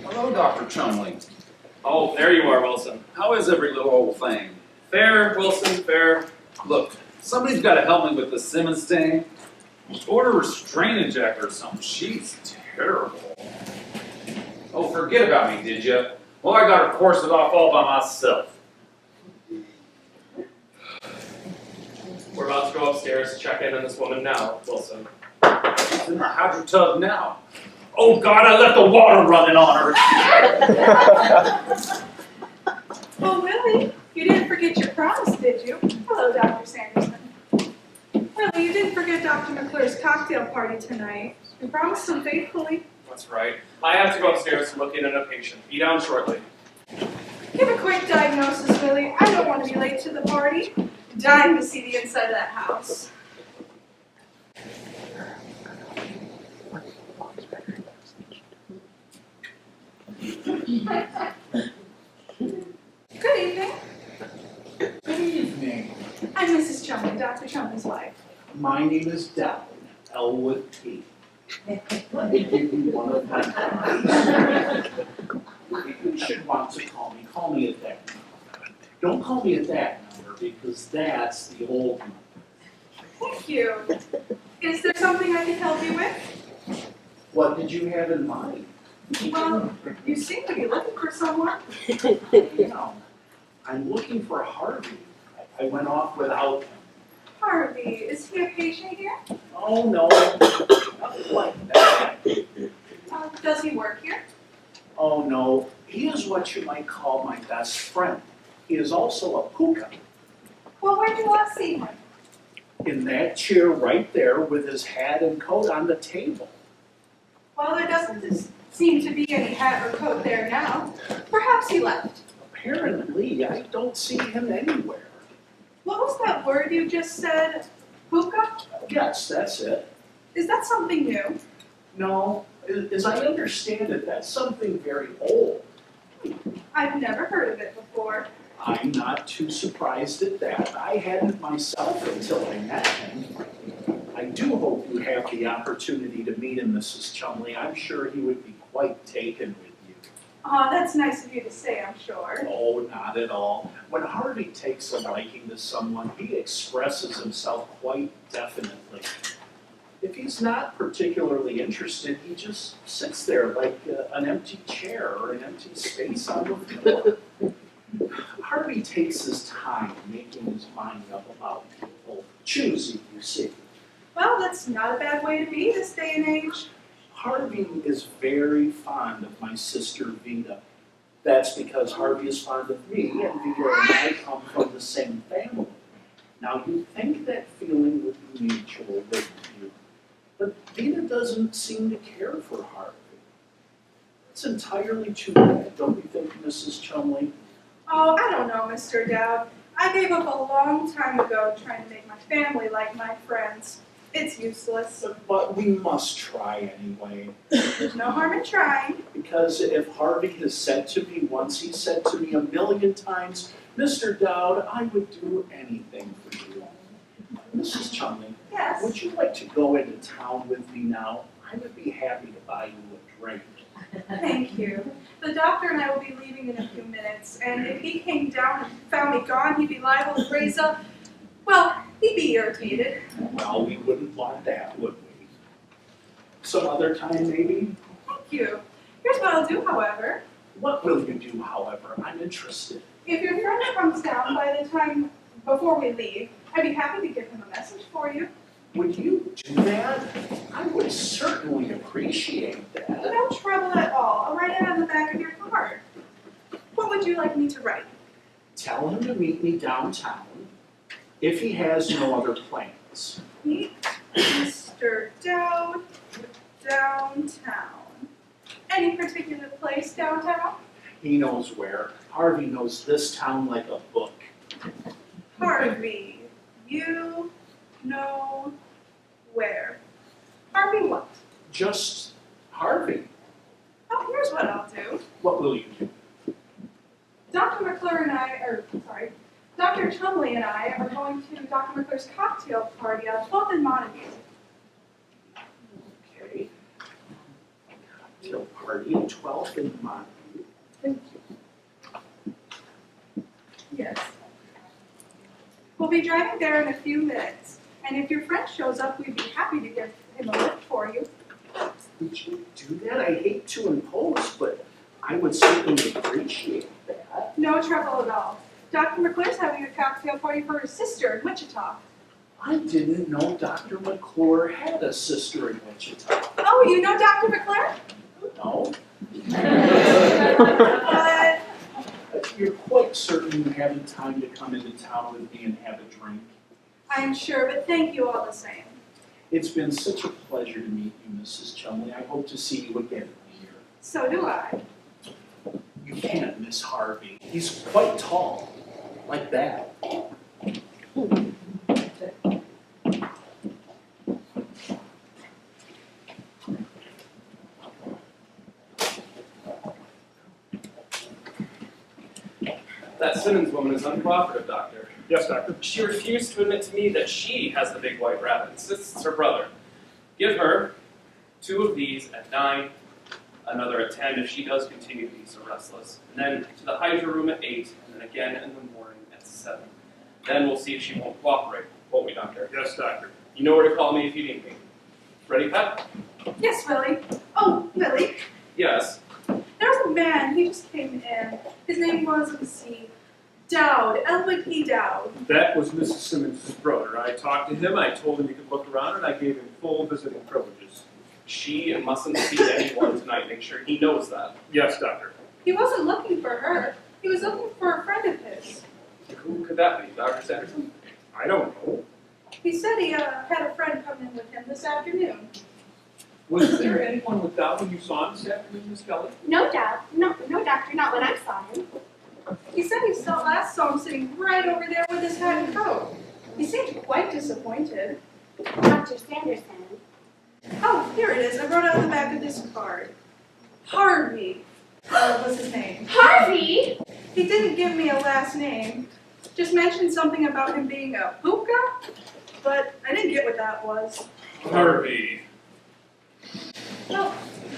Hello, Dr. Chumley. Oh, there you are, Wilson. How is every little old thing? Fair, Wilson, fair. Look, somebody's got to help me with the Simmons thing. Order a restraint injector or something. She's terrible. Oh, forget about me, did you? Well, I got to course it off all by myself. We're about to go upstairs to check in on this woman now, Wilson. She's in the hydro tub now. Oh, God, I left the water running on her. Oh, Willie, you didn't forget your promise, did you? Hello, Dr. Sanderson. Willie, you didn't forget Dr. McClure's cocktail party tonight. You promised him faithfully. That's right. I have to go upstairs to look in on a patient. Be down shortly. Give a quick diagnosis, Willie. I don't want to be late to the party. Dying to see the inside of that house. Good evening. Good evening. I'm Mrs. Chumley, Dr. Chumley's wife. My name is Down, Elwood T. Let me give you one of my numbers. You should want to call me at that number. Don't call me at that number because that's the old number. Thank you. Is there something I can help you with? What did you have in mind? Well, you seem to be looking for someone. You know, I'm looking for Harvey. I went off without him. Harvey, is he a patient here? Oh, no, nothing like that. Does he work here? Oh, no, he is what you might call my best friend. He is also a puka. Well, where did you last see him? In that chair right there with his hat and coat on the table. Well, there doesn't seem to be any hat or coat there now. Perhaps he left. Apparently, I don't see him anywhere. What was that word you just said? Puka? Yes, that's it. Is that something new? No, as I understand it, that's something very old. I've never heard of it before. I'm not too surprised at that. I hadn't myself until I met him. I do hope you have the opportunity to meet him, Mrs. Chumley. I'm sure he would be quite taken with you. Oh, that's nice of you to say, I'm sure. Oh, not at all. When Harvey takes a liking to someone, he expresses himself quite definitely. If he's not particularly interested, he just sits there like an empty chair or an empty space on the floor. Harvey takes his time making his mind up about people. Choosy, you see. Well, that's not a bad way to be this day and age. Harvey is very fond of my sister Vida. That's because Harvey is fond of me, and Vida and I come from the same family. Now, you'd think that feeling would be mutual, wouldn't you? But Vida doesn't seem to care for Harvey. It's entirely too bad, don't you think, Mrs. Chumley? Oh, I don't know, Mr. Dowd. I gave up a long time ago trying to make my family like my friends. It's useless. But we must try anyway. There's no harm in trying. Because if Harvey has said to me once, he said to me 1,000,000 times, Mr. Dowd, I would do anything for you. Mrs. Chumley, Yes. would you like to go into town with me now? I would be happy to buy you a drink. Thank you. The doctor and I will be leaving in a few minutes, and if he came down and found me gone, he'd be liable to raise up. Well, he'd be irritated. Well, we wouldn't want that, would we? Some other time, maybe? Thank you. Here's what I'll do, however. What will you do, however? I'm interested. If your friend comes down by the time before we leave, I'd be happy to give him a message for you. Would you do that? I would certainly appreciate that. No trouble at all. I'll write it on the back of your card. What would you like me to write? Tell him to meet me downtown if he has no other plans. Meet Mr. Dowd downtown. Any particular place downtown? He knows where. Harvey knows this town like a book. Harvey, you know where? Harvey what? Just Harvey. Oh, here's what I'll do. What will you do? Dr. Chumley and I are going to Dr. McClure's cocktail party on 12th and Montague. Okay. Cocktail party at 12th in Montague. Thank you. Yes. We'll be driving there in a few minutes, and if your friend shows up, we'd be happy to give him a lift for you. Would you do that? I hate to impose, but I would certainly appreciate that. No trouble at all. Dr. McClure's having a cocktail party for his sister in Wichita. I didn't know Dr. McClure had a sister in Wichita. Oh, you know Dr. McClure? No? But You're quite certain you having time to come into town with me and have a drink? I'm sure, but thank you all the same. It's been such a pleasure to meet you, Mrs. Chumley. I hope to see you again here. So do I. You can't miss Harvey. He's quite tall, like that. That Simmons woman is uncooperative, Doctor. Yes, Doctor. She refused to admit to me that she has the big white rabbit. Insists it's her brother. Give her 2 of these at 9, another at 10 if she does continue to be so restless, and then to the hydro room at 8, and then again in the morning at 7. Then we'll see if she won't cooperate, won't we, Doctor? Yes, Doctor. You know where to call me if you need me. Ready, Pat? Yes, Willie. Oh, Willie. Yes. There's a man, he just came in. His name was, let's see, Dowd, Elwood P. Dowd. That was Mrs. Simmons' brother. I talked to him, I told him he could look around, and I gave him full visiting privileges. She mustn't see anyone tonight. Make sure he knows that. Yes, Doctor. He wasn't looking for her. He was looking for a friend of his. Who could that be? Dr. Sanderson? I don't know. He said he had a friend come in with him this afternoon. Was there anyone with Dowd when you saw him this afternoon, Miss Kelly? No doubt. No, doctor, not when I saw him. He said he last saw him sitting right over there with his hat and coat. He seemed quite disappointed. Dr. Sanderson. Oh, here it is. I wrote out the back of this card. Harvey was his name. Harvey! He didn't give me a last name. Just mentioned something about him being a hookah, but I didn't get what that was. Harvey. Well,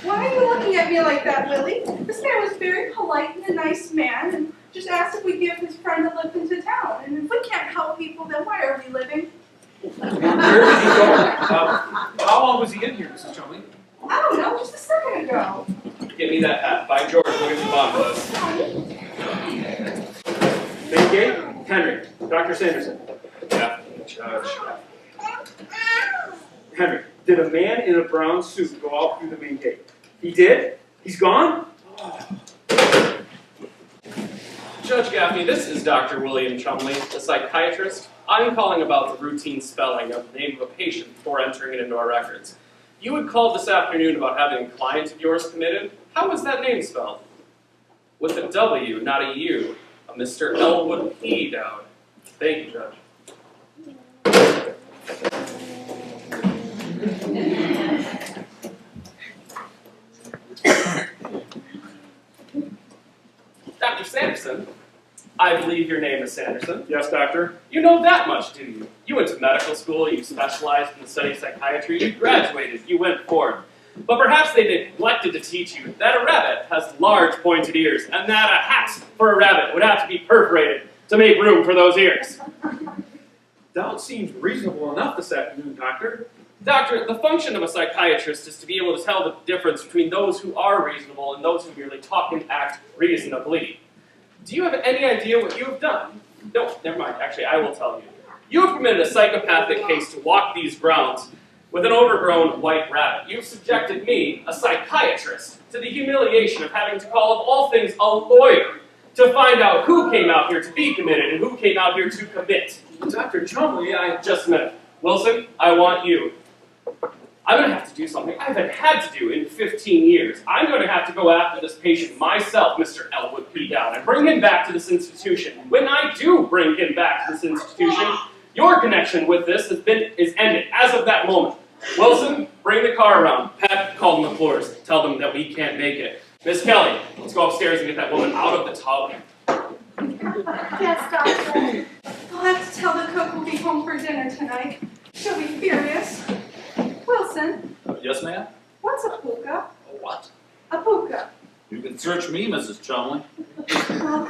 why are you looking at me like that, Willie? This man was very polite and a nice man, and just asked if we'd give his friend a lift into town. And if we can't help people, then why are we living? Where did he go? How long was he in here, Mrs. Chumley? I don't know, just a second ago. Get me that hat. By George, we'll get the bomb list. Main gate? Henry. Dr. Sanderson. Yeah, Judge. Henry, did a man in a brown suit go out through the main gate? He did? He's gone? Judge Gaffney, this is Dr. William Chumley, the psychiatrist. I'm calling about the routine spelling of the name of a patient before entering it into our records. You had called this afternoon about having a client of yours committed. How was that name spelled? With a W, not a U. A Mr. Elwood P. Dowd. Thank you, Judge. Dr. Sanderson, I believe your name is Sanderson. Yes, doctor. You know that much, do you? You went to medical school, you specialized in the study of psychiatry, you graduated, you went forward. But perhaps they neglected to teach you that a rabbit has large pointed ears, and that a hat for a rabbit would have to be perforated to make room for those ears. Dowd seems reasonable enough this afternoon, doctor. Doctor, the function of a psychiatrist is to be able to tell the difference between those who are reasonable and those who merely talk and act reasonably. Do you have any idea what you have done? No, never mind. Actually, I will tell you. You have permitted a psychopathic case to walk these grounds with an overgrown white rabbit. You've subjected me, a psychiatrist, to the humiliation of having to call, of all things, a lawyer to find out who came out here to be committed and who came out here to commit. Dr. Chumley, Just a minute. Wilson, I want you. I'm going to have to do something I haven't had to do in 15 years. I'm going to have to go after this patient myself, Mr. Elwood P. Down, and bring him back to this institution. When I do bring him back to this institution, your connection with this is ended as of that moment. Wilson, bring the car around. Pat, call the McClures. Tell them that we can't make it. Miss Kelly, let's go upstairs and get that woman out of the tub. Yes, Doctor. I'll have to tell the cook we'll be home for dinner tonight. She'll be furious. Wilson, Yes, ma'am? what's a puka? What? A puka. You can search me, Mrs. Chumley. Well,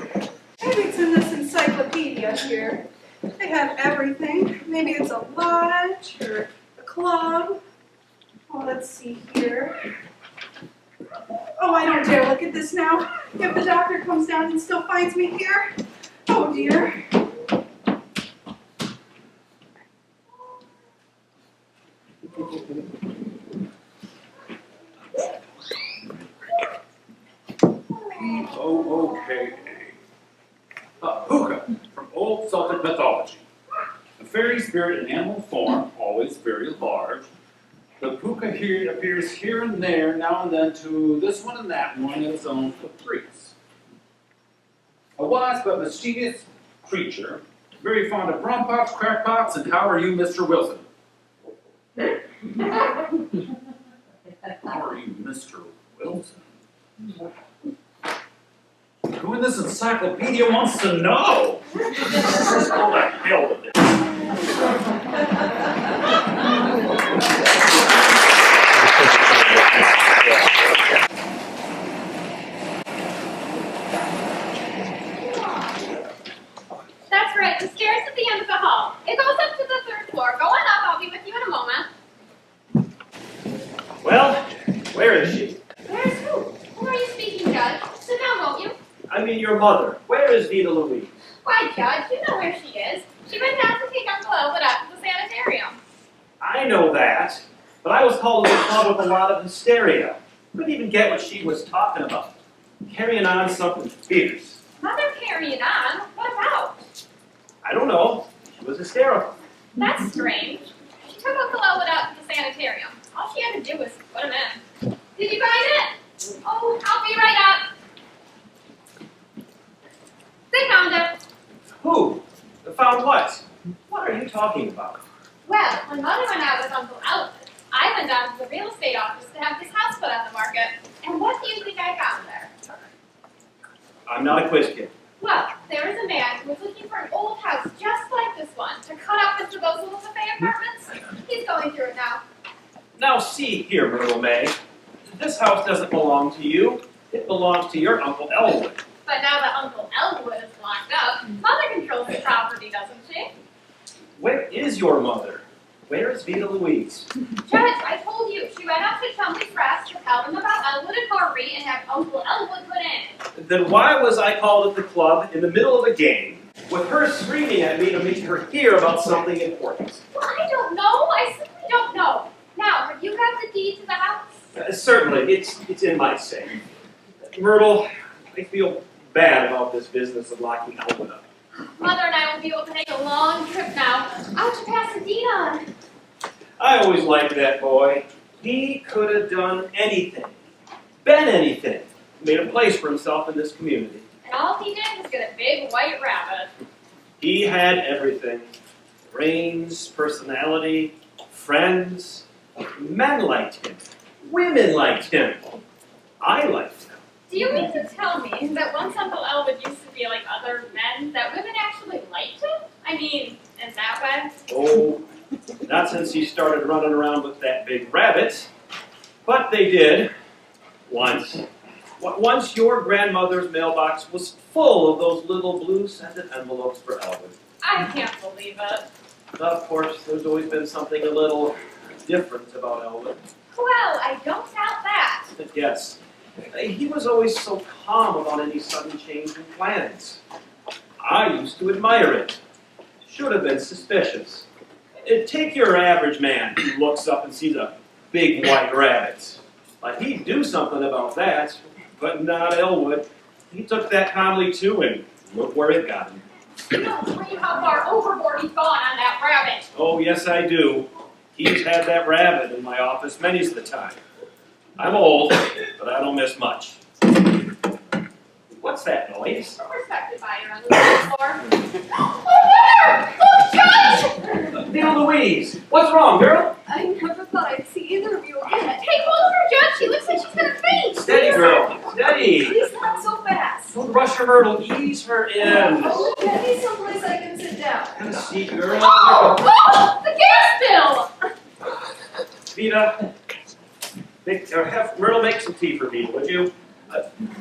maybe it's in this encyclopedia here. They have everything. Maybe it's a lodge or a club. Oh, let's see here. Oh, I don't dare look at this now. If the doctor comes down and still finds me here. Oh, dear. P-O-O-K-A. Puka, from old Celtic mythology. A fairy spirit in animal form, always very large. The puka here appears here and there, now and then, to this one and that one of its own caprice. A wise but mischievous creature, very fond of rum pots, crackpots, and how are you, Mr. Wilson? How are you, Mr. Wilson? Who in this encyclopedia wants to know? Go to hell with it. That's right, the stairs at the end of the hall. It goes up to the 3rd floor. Go on up, I'll be with you in a moment. Well, where is she? Where's who? Who are you speaking, Judge? Sit down, won't you? I mean your mother. Where is Vida Louise? Why, Judge, you know where she is. She went down to take Uncle Elwood up to the sanitarium. I know that, but I was called to the club with a lot of hysteria. Couldn't even get what she was talking about. Carrying on something fierce. Mother carrying on? What about? I don't know. She was hysterical. That's strange. She took Uncle Elwood out to the sanitarium. All she had to do was put him in. Did you find it? Oh, I'll be right up. They found it. Who? Found what? What are you talking about? Well, when Mother went out with Uncle Elwood, I went down to the real estate office to have this house put on the market. And what do you think I found there? I'm not a quiz kid. Well, there was a man who was looking for an old house just like this one to cut up into those little buffet apartments. He's going through it now. Now see here, Myrtle May. This house doesn't belong to you. It belongs to your Uncle Elwood. But now that Uncle Elwood is locked up, Mother controls the property, doesn't she? Where is your mother? Where is Vida Louise? Judge, I told you, she went up to Chumley's Rest to tell them about Elwood and Harvey and have Uncle Elwood put in. Then why was I called at the club in the middle of a game with her screaming at me to make her hear about something important? Well, I don't know. I simply don't know. Now, have you got the deed to the house? Certainly, it's in my safe. Myrtle, I feel bad about this business of locking Elwood up. Mother and I will be able to take a long trip now. Out to Pasadena. I always liked that boy. He could have done anything, been anything, made a place for himself in this community. And all he did was get a big white rabbit. He had everything. Brains, personality, friends. Men liked him. Women liked him. I liked him. Do you mean to tell me that once Uncle Elwood used to be like other men, that women actually liked him? I mean, in that way? Oh, not since he started running around with that big rabbit. But they did. Once. Once your grandmother's mailbox was full of those little blue scented envelopes for Elwood. I can't believe it. Of course, there's always been something a little different about Elwood. Well, I don't doubt that. Yes. He was always so calm about any sudden change in plans. I used to admire it. Should have been suspicious. Take your average man who looks up and sees a big white rabbit. He'd do something about that, but not Elwood. He took that calmly too, and look where it got him. You don't believe how far overboard he's gone on that rabbit. Oh, yes, I do. He's had that rabbit in my office many's the time. I'm old, but I don't miss much. What's that noise? A respected buyer on the third floor. Oh, Mother! Oh, Judge! Dear Louise, what's wrong, girl? I never thought I'd see either of you again. Hey, hold her, Judge. She looks like she's gonna faint. Steady, girl, steady. Please, not so fast. Don't rush her, Myrtle. Ease her in. Oh, get me someplace I can sit down. Have a seat, girl. Oh, the gas bill! Vita, have Myrtle make some tea for me, would you?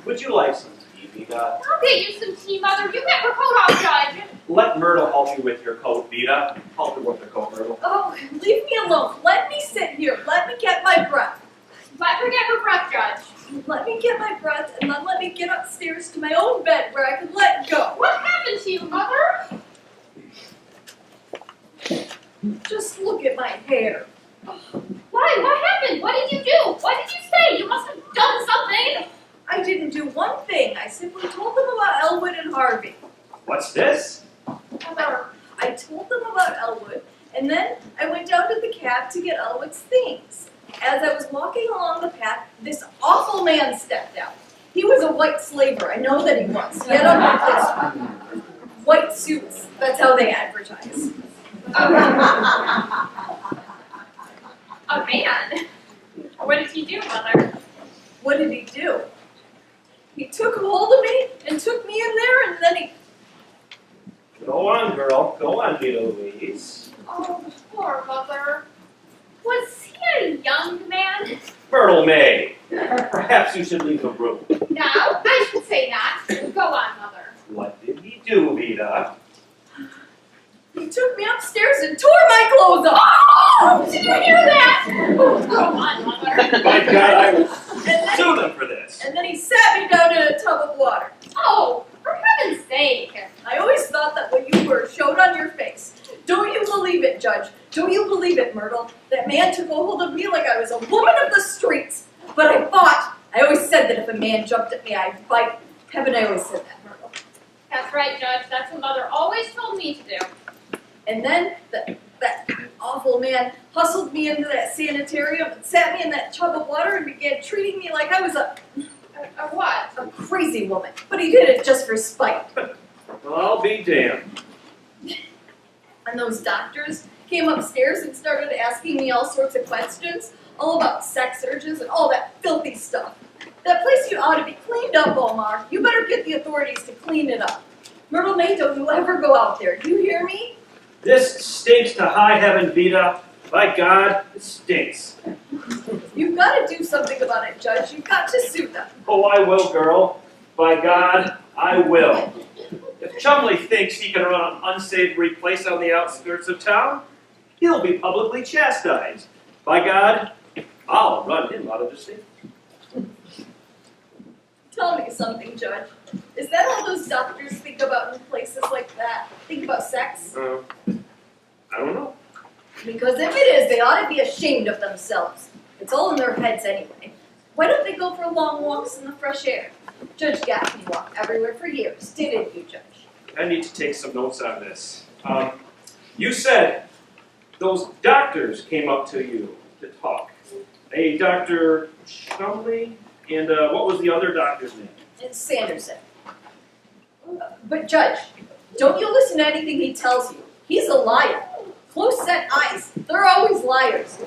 Would you like some tea, Vita? I'll get you some tea, Mother. You get her coat off, Judge. Let Myrtle help you with your coat, Vita. Help her with her coat, Myrtle. Oh, leave me alone. Let me sit here. Let me get my breath. Let her get her breath, Judge. Let me get my breath, and then let me get upstairs to my own bed where I can let go. What happened to you, Mother? Just look at my hair. Why? What happened? What did you do? What did you say? You must have done something. I didn't do one thing. I simply told them about Elwood and Harvey. What's this? Mother. I told them about Elwood, and then I went down to the cab to get Elwood's things. As I was walking along the path, this awful man stepped out. He was a white slaver. I know that he was. He had on this white suits. That's how they advertise. A man. What did he do, Mother? What did he do? He took hold of me and took me in there, and then he... Go on, girl. Go on, Vita Louise. Oh, poor Mother. Was he a young man? Myrtle May, perhaps you should leave the room. No, I should say not. Go on, Mother. What did he do, Vita? He took me upstairs and tore my clothes off. Oh, did you hear that? Oh, go on, Mother. My God, I will sue them for this. And then he sat me down in a tub of water. Oh, for heaven's sake. I always thought that what you were showed on your face. Don't you believe it, Judge? Don't you believe it, Myrtle? That man took a hold of me like I was a woman of the streets. But I always said that if a man jumped at me, I'd bite. Haven't I always said that, Myrtle? That's right, Judge. That's what Mother always told me to do. And then that awful man hustled me into that sanitarium and sat me in that tub of water and began treating me like I was A what? a crazy woman. But he did it just for spite. Well, I'll be damned. And those doctors came upstairs and started asking me all sorts of questions, all about sex urges and all that filthy stuff. That place you ought to be cleaned up, Omar. You better get the authorities to clean it up. Myrtle May, don't you ever go out there. Do you hear me? This stinks to high heaven, Vita. By God, it stinks. You've got to do something about it, Judge. You've got to sue them. Oh, I will, girl. By God, I will. If Chumley thinks he can run an unsavory place on the outskirts of town, he'll be publicly chastised. By God, I'll run him out of the city. Tell me something, Judge. Is that all those doctors think about in places like that? Think about sex? I don't know. Because if it is, they ought to be ashamed of themselves. It's all in their heads anyway. Why don't they go for long walks in the fresh air? Judge Gaffney walked everywhere for years, didn't you, Judge? I need to take some notes on this. You said those doctors came up to you to talk. A Dr. Chumley and what was the other doctor's name? It's Sanderson. But Judge, don't you listen to anything he tells you. He's a liar. Close-set eyes. They're always liars.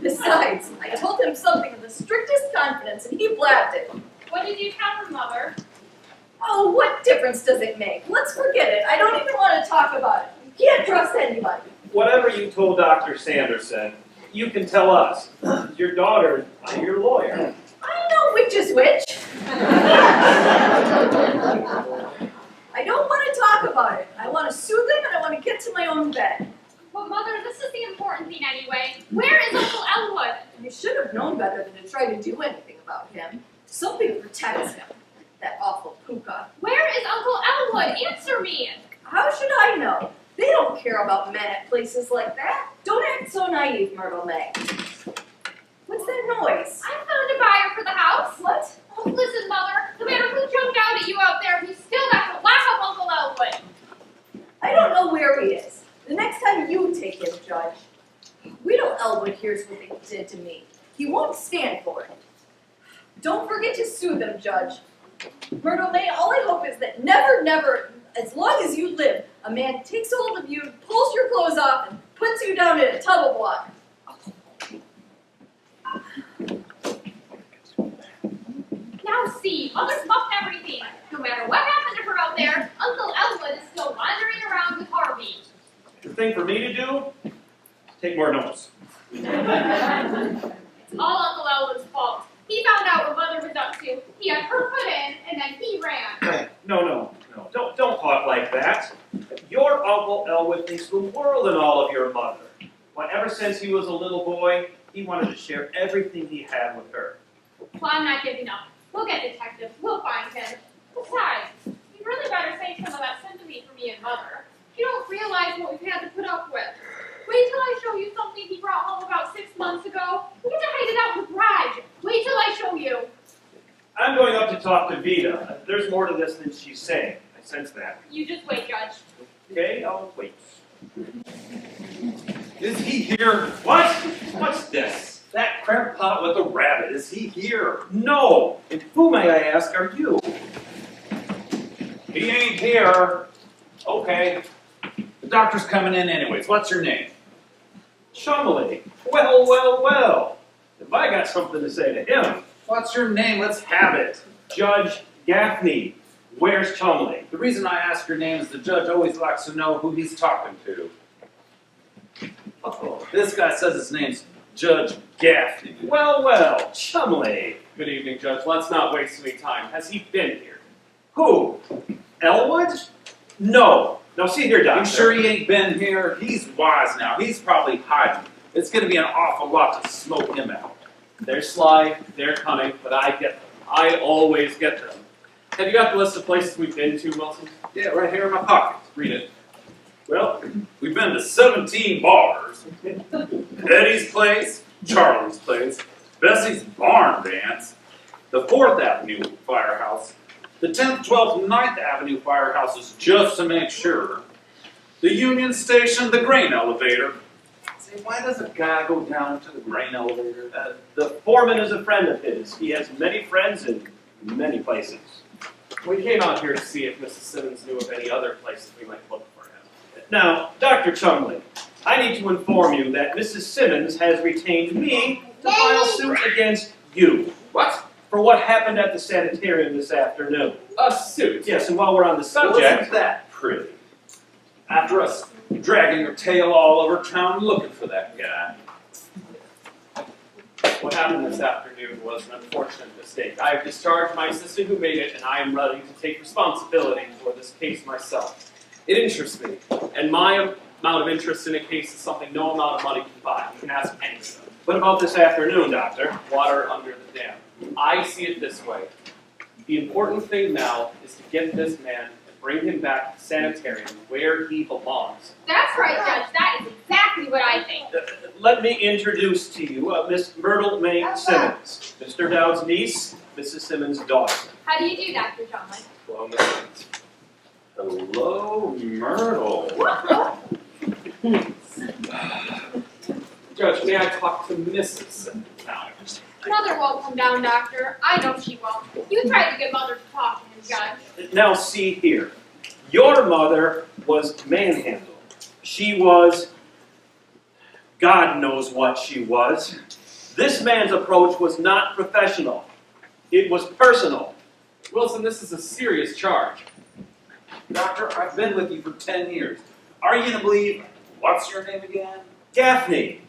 Besides, I told him something in the strictest confidence and he blabbed it. What did you tell her, Mother? Oh, what difference does it make? Let's forget it. I don't even want to talk about it. You can't trust anybody. Whatever you told Dr. Sanderson, you can tell us. Your daughter, I'm your lawyer. I know which is which. I don't want to talk about it. I want to sue them and I want to get to my own bed. Well, Mother, this is the important thing anyway. Where is Uncle Elwood? You should have known better than to try to do anything about him. Something protects him. That awful puka. Where is Uncle Elwood? Answer me. How should I know? They don't care about men at places like that. Don't act so naive, Myrtle May. What's that noise? I found a buyer for the house. What? Oh, listen, Mother. No matter who jumped out at you out there, you still got to lock up Uncle Elwood. I don't know where he is. The next time you take him, Judge. We don't Elwood hears what they did to me. He won't stand for it. Don't forget to sue them, Judge. Myrtle May, all I hope is that never, never, as long as you live, a man takes hold of you, pulls your clothes off, and puts you down in a tub of water. Now see, Mother's muffed everything. No matter what happened to her out there, Uncle Elwood is still wandering around with Harvey. The thing for me to do? Take more notes. It's all Uncle Elwood's fault. He found out what Mother was up to. He had her put in, and then he ran. No. Don't talk like that. Your Uncle Elwood thinks the world and all of your mother. But ever since he was a little boy, he wanted to share everything he had with her. Well, I'm not giving up. We'll get detectives. We'll find him. Besides, you really better save some of that sympathy for me and Mother. You don't realize what we've had to put up with. Wait till I show you something he brought home about 6 months ago. We get to hide it out with Raj. Wait till I show you. I'm going up to talk to Vita. There's more to this than she's saying. I sense that. You just wait, Judge. Okay, I'll wait. Is he here? What? What's this? That crab pot with the rabbit, is he here? No! And who, may I ask, are you? He ain't here. Okay. The doctor's coming in anyways. What's your name? Chumley. Well. Have I got something to say to him? What's your name? Let's have it. Judge Gaffney. Where's Chumley? The reason I ask your name is the judge always likes to know who he's talking to. Uh-oh. This guy says his name's Judge Gaffney. Well, Chumley. Good evening, Judge. Let's not waste any time. Has he been here? Who? Elwood? No. Now see here, Doctor. You sure he ain't been here? He's wise now. He's probably hiding. It's going to be an awful lot to smoke him out. They're sly, they're cunning, but I get them. I always get them. Have you got the list of places we've been to, Wilson? Yeah, right here in my pocket. Read it. Well, We've been to 17 bars. Eddie's Place, Charlie's Place, Bessie's Barn Dance, the 4th Avenue Firehouse, the 10th, 12th, and 9th Avenue Firehouses, just to make sure, the Union Station, the grain elevator. Say, why does a guy go down to the grain elevator? The foreman is a friend of his. He has many friends in many places. we came out here to see if Mrs. Simmons knew of any other places we might look for him. Now, Dr. Chumley, I need to inform you that Mrs. Simmons has retained me to file suit against you. What? For what happened at the sanitarium this afternoon. A suit? Yes, and while we're on the Well, subject... isn't that pretty? After us dragging your tail all over town looking for that guy. What happened this afternoon was an unfortunate mistake. I have discharged my assistant who made it, and I am ready to take responsibility for this case myself. It interests me, and my amount of interest in a case is something no amount of money can buy. You can ask anyone. What about this afternoon, Doctor? Water under the dam. I see it this way. The important thing now is to get this man and bring him back to the sanitarium where he belongs. That's right, Judge. That is exactly what I think. Let me introduce to you Miss Myrtle May Simmons, Mr. Dowd's niece, Mrs. Simmons' daughter. How do you do, Dr. Chumley? Well, Miss Simmons. Hello, Myrtle. Judge, may I talk to Mrs. Simmons now? Mother won't come down, Doctor. I know she won't. You tried to get Mother to talk to him, Judge. Now see here, your mother was manhandled. She was, God knows what she was. This man's approach was not professional. It was personal. Wilson, this is a serious charge. Doctor, I've been with you for 10 years. Are you going to believe, what's your name again? Gaffney,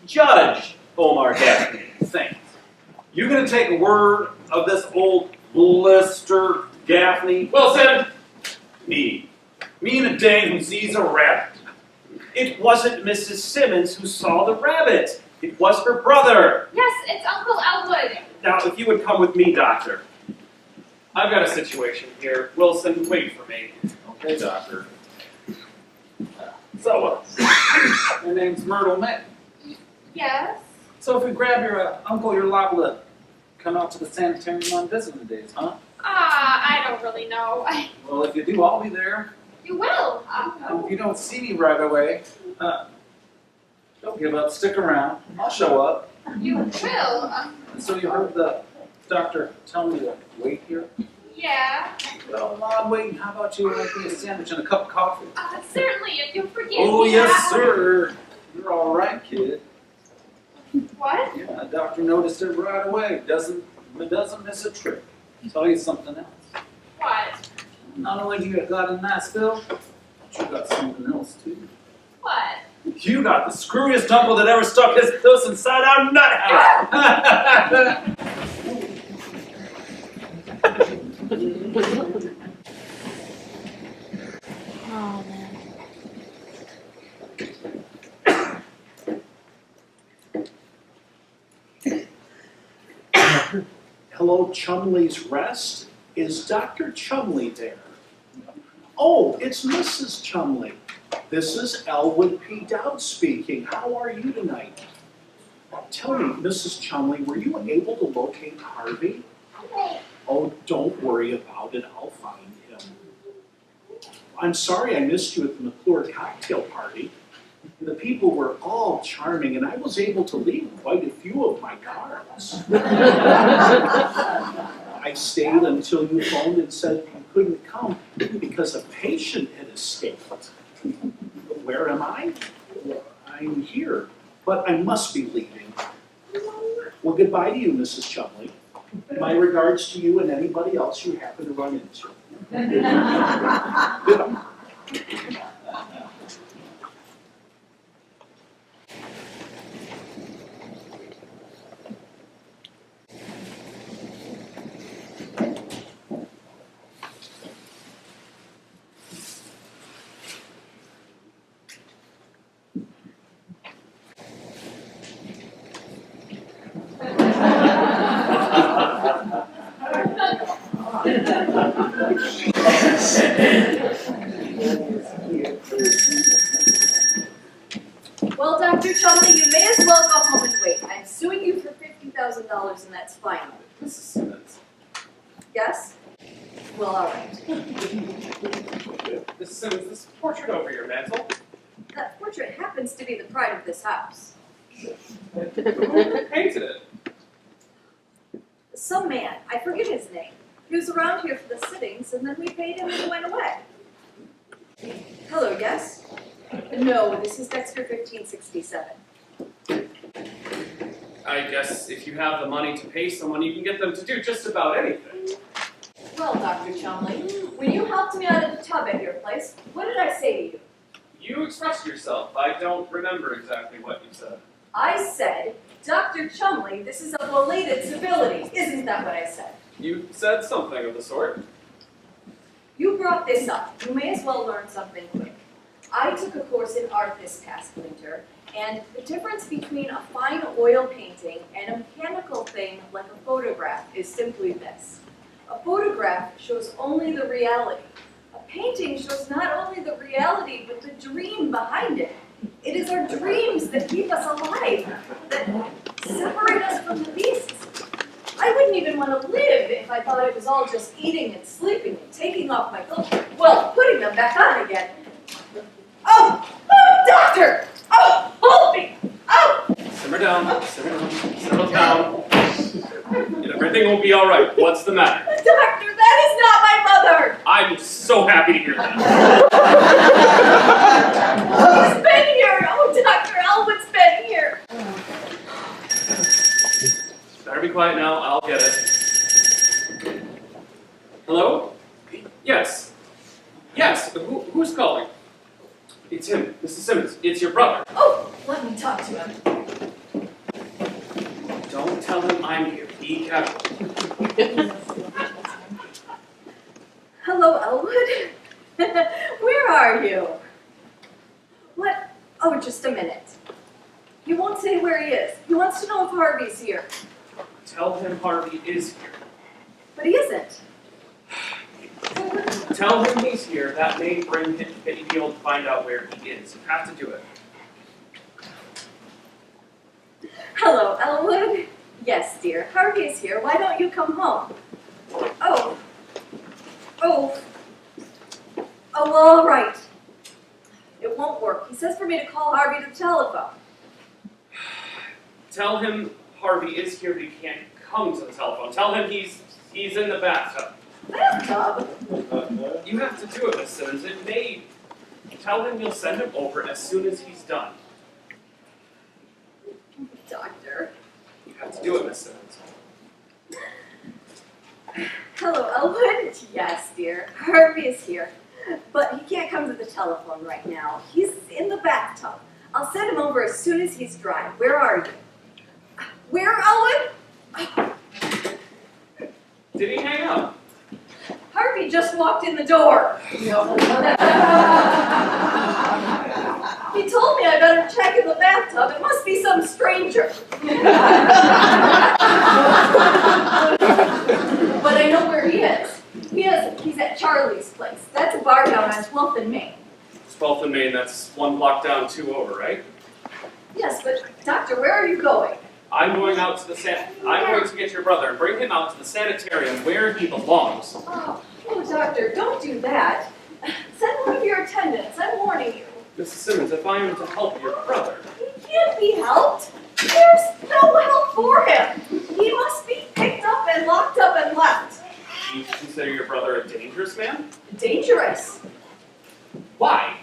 Judge Omar Gaffney. Thanks. You going to take a word of this old blister Gaffney? Wilson! Me and a dame who sees a rabbit. It wasn't Mrs. Simmons who saw the rabbit. It was her brother. Yes, it's Uncle Elwood. Now, if you would come with me, Doctor. I've got a situation here. Wilson, wait for me. Okay, Doctor. So, your name's Myrtle May. Yes? So if we grab your uncle, you're liable to come out to the sanitarium on visiting days, huh? I don't really know. Well, if you do, I'll be there. You will. If you don't see me right away, Don't give up, stick around. I'll show up. You will? So you heard the doctor tell me to wait here? Yeah. Well, while I'm waiting, how about you make me a sandwich and a cup of coffee? Certainly, if you'll forgive Oh, me. yes, sir. You're all right, kid. What? Yeah, the doctor noticed it right away. Doesn't miss a trick. Tell you something else. What? Not only do you got a nice bill, but you got something else too. What? You got the screwiest uncle that ever stuck his puss inside our nut house. Oh, man. Hello, Chumley's Rest. Is Dr. Chumley there? Oh, it's Mrs. Chumley. This is Elwood P. Dowd speaking. How are you tonight? Tell me, Mrs. Chumley, were you able to locate Harvey? Oh, don't worry about it. I'll find him. I'm sorry I missed you at the McClure cocktail party. The people were all charming, and I was able to leave quite a few of my cards. I stayed until you phoned and said you couldn't come because a patient had escaped. Where am I? I'm here, but I must be leaving. Well, goodbye to you, Mrs. Chumley. My regards to you and anybody else you happen to run into. Goodbye. Well, Dr. Chumley, you may as well go home and wait. I'm suing you for $50,000 and that's fine. Mrs. Simmons. Yes? Well, all right. Mrs. Simmons, this portrait over your mantel. That portrait happens to be the pride of this house. Who painted it? Some man, I forget his name. He was around here for the sittings and then we paid him and he went away. Hello, yes? No, this is Dexter 1567. I guess if you have the money to pay someone, you can get them to do just about anything. Well, Dr. Chumley, when you helped me out of the tub at your place, what did I say to you? You expressed yourself. I don't remember exactly what you said. I said, Dr. Chumley, this is a belated civility. Isn't that what I said? You said something of the sort. You brought this up. You may as well learn something quick. I took a course in art this past winter, and the difference between a fine oil painting and a mechanical thing like a photograph is simply this. A photograph shows only the reality. A painting shows not only the reality, but the dream behind it. It is our dreams that keep us alive, that separate us from the beasts. I wouldn't even want to live if I thought it was all just eating and sleeping and taking off my clothes, well, putting them back on again. Oh, doctor! Oh, hold me! Oh! Simmer down, settle down. Everything will be all right. What's the matter? Doctor, that is not my mother! I'm so happy to hear that. He's been here! Oh, Dr. Elwood's been here! Better be quiet now. I'll get it. Hello? Yes. Yes. Who's calling? It's him, Mrs. Simmons. It's your brother. Oh, let me talk to him. Don't tell him I'm here. Be careful. Hello, Elwood. Where are you? What? Oh, just a minute. He won't say where he is. He wants to know if Harvey's here. Tell him Harvey is here. But he isn't. Tell him he's here. That may bring him be able to find out where he is. You have to do it. Hello, Elwood. Yes, dear. Harvey is here. Why don't you come home? Oh. Oh. Oh, well, all right. It won't work. He says for me to call Harvey to the telephone. Tell him Harvey is here, but he can't come to the telephone. Tell him he's in the bathtub. Bathtub? You have to do it, Miss Simmons. It may. Tell him you'll send him over as soon as he's done. Doctor. You have to do it, Miss Simmons. Hello, Elwood. Yes, dear. Harvey is here. But he can't come to the telephone right now. He's in the bathtub. I'll send him over as soon as he's dry. Where are you? Where, Elwood? Did he hang up? Harvey just walked in the door. He told me I better check in the bathtub. It must be some stranger. But I know where he is. He's at Charlie's place. That's a bar down on 12th and Main. 12th and Main, that's 1 block down, 2 over, right? Yes, but Doctor, where are you going? I'm going to get your brother and bring him out to the sanitarium where he belongs. Oh, Doctor, don't do that. Send one of your attendants. I'm warning you. Mrs. Simmons, if I am to help your brother. He can't be helped. There's no help for him. He must be picked up and locked up and left. Do you consider your brother a dangerous man? Dangerous. Why?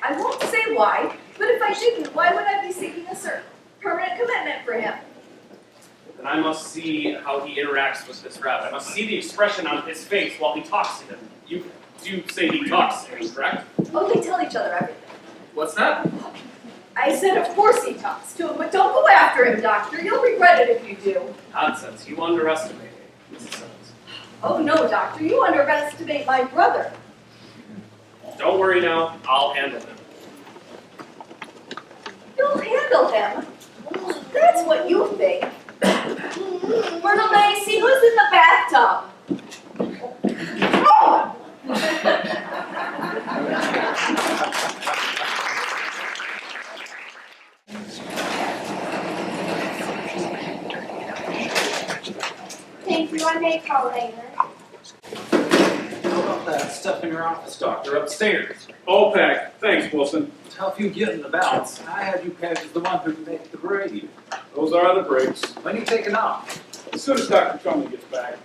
I won't say why, but if I didn't, why would I be seeking a certain permanent commitment for him? Then I must see how he interacts with this rabbit. I must see the expression on his face while he talks to him. You do say he talks to him, correct? Oh, they tell each other everything. What's that? I said of course he talks to him, but don't go after him, Doctor. You'll regret it if you do. Nonsense. You underestimate me, Mrs. Simmons. Oh no, Doctor. You underestimate my brother. Don't worry now. I'll handle him. You'll handle him? That's what you think. Myrtle Macy, who's in the bathtub? Oh! Thank you, I may call later. How about that stuff in your office, Doctor, upstairs? All packed. Thanks, Wilson. Tough you getting the bounce. I had you pegged as the one who'd make the grade. Those are the breaks. When are you taking off? As soon as Dr. Trumley gets back.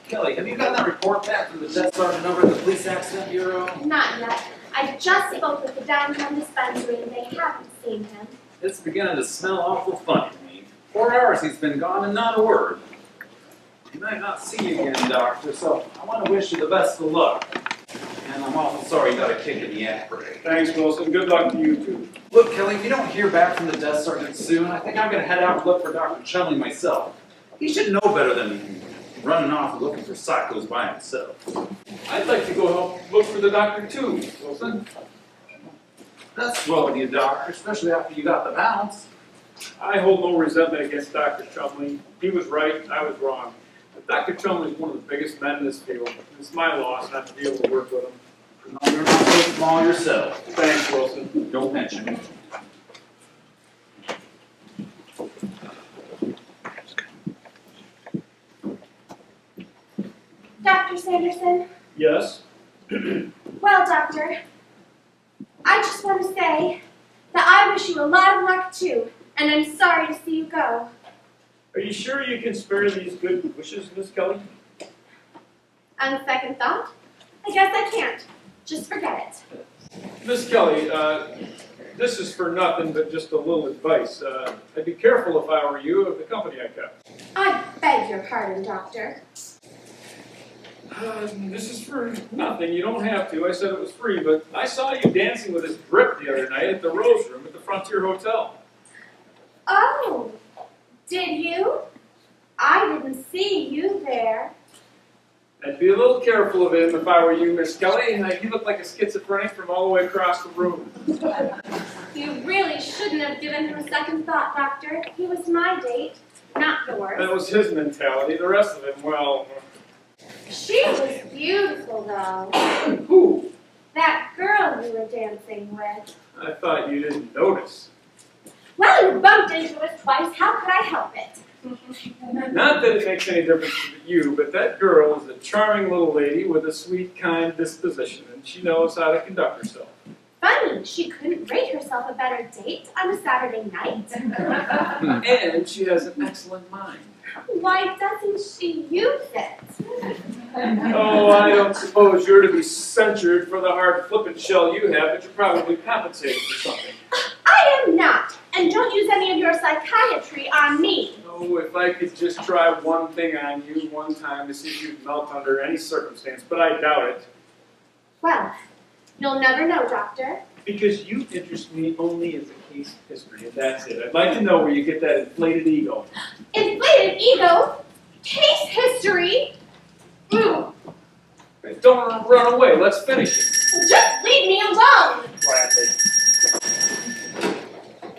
Kelly, have you gotten that report back from the desk sergeant over at the Police Accident Bureau? Not yet. I just spoke with the downtown dispensary and they haven't seen him. It's beginning to smell awful funny to me. 4 hours he's been gone and not a word. He might not see you again, Doctor, so I want to wish you the best of luck. And I'm awful sorry you got a kick in the ass break. Thanks, Wilson. Good luck to you, too. Look, Kelly, if you don't hear back from the desk sergeant soon, I think I'm going to head out and look for Dr. Chumley myself. He should know better than running off and looking for psychos by himself. I'd like to go help look for the doctor, too, Wilson. That's swell with you, Doctor, especially after you got the bounce. I hold no resentment against Dr. Chumley. He was right, I was wrong. But Dr. Chumley is one of the biggest men in this field. It's my loss not to be able to work with him. No, you're not so small yourself. Thanks, Wilson. Don't mention it. Dr. Sanderson? Yes? Well, Doctor, I just want to say that I wish you a lot of luck too, and I'm sorry to see you go. Are you sure you can spare these good wishes, Miss Kelly? On second thought, I guess I can't. Just forget it. Miss Kelly, this is for nothing but just a little advice. I'd be careful if I were you of the company I kept. I beg your pardon, Doctor. This is for nothing. You don't have to. I said it was free, but I saw you dancing with this drip the other night at the Rose Room at the Frontier Hotel. Oh, did you? I didn't see you there. I'd be a little careful of him if I were you, Miss Kelly. He looked like a schizophrenic from all the way across the room. You really shouldn't have given him a second thought, Doctor. He was my date, not yours. That was his mentality. The rest of him, well... She was beautiful, though. Who? That girl you were dancing with. I thought you didn't notice. Well, you bumped into us twice. How could I help it? Not that it makes any difference to you, but that girl is a charming little lady with a sweet, kind disposition, and she knows how to conduct herself. Funny I mean, she couldn't rate herself a better date on a Saturday night. And she has an excellent mind. Why doesn't she use it? Oh, I don't suppose you're to be censured for the hard flippant shell you have, but you're probably compensating for something. I am not. And don't use any of your psychiatry on me. Oh, if I could just try one thing on you one time to see if you'd melt under any circumstance, but I doubt it. Well, you'll never know, Doctor. Because you interest me only as a case of history, and that's it. I'd like to know where you get that inflated ego. Inflated ego? Case history? Hey, don't run away. Let's finish it. Just leave me alone. Gladly.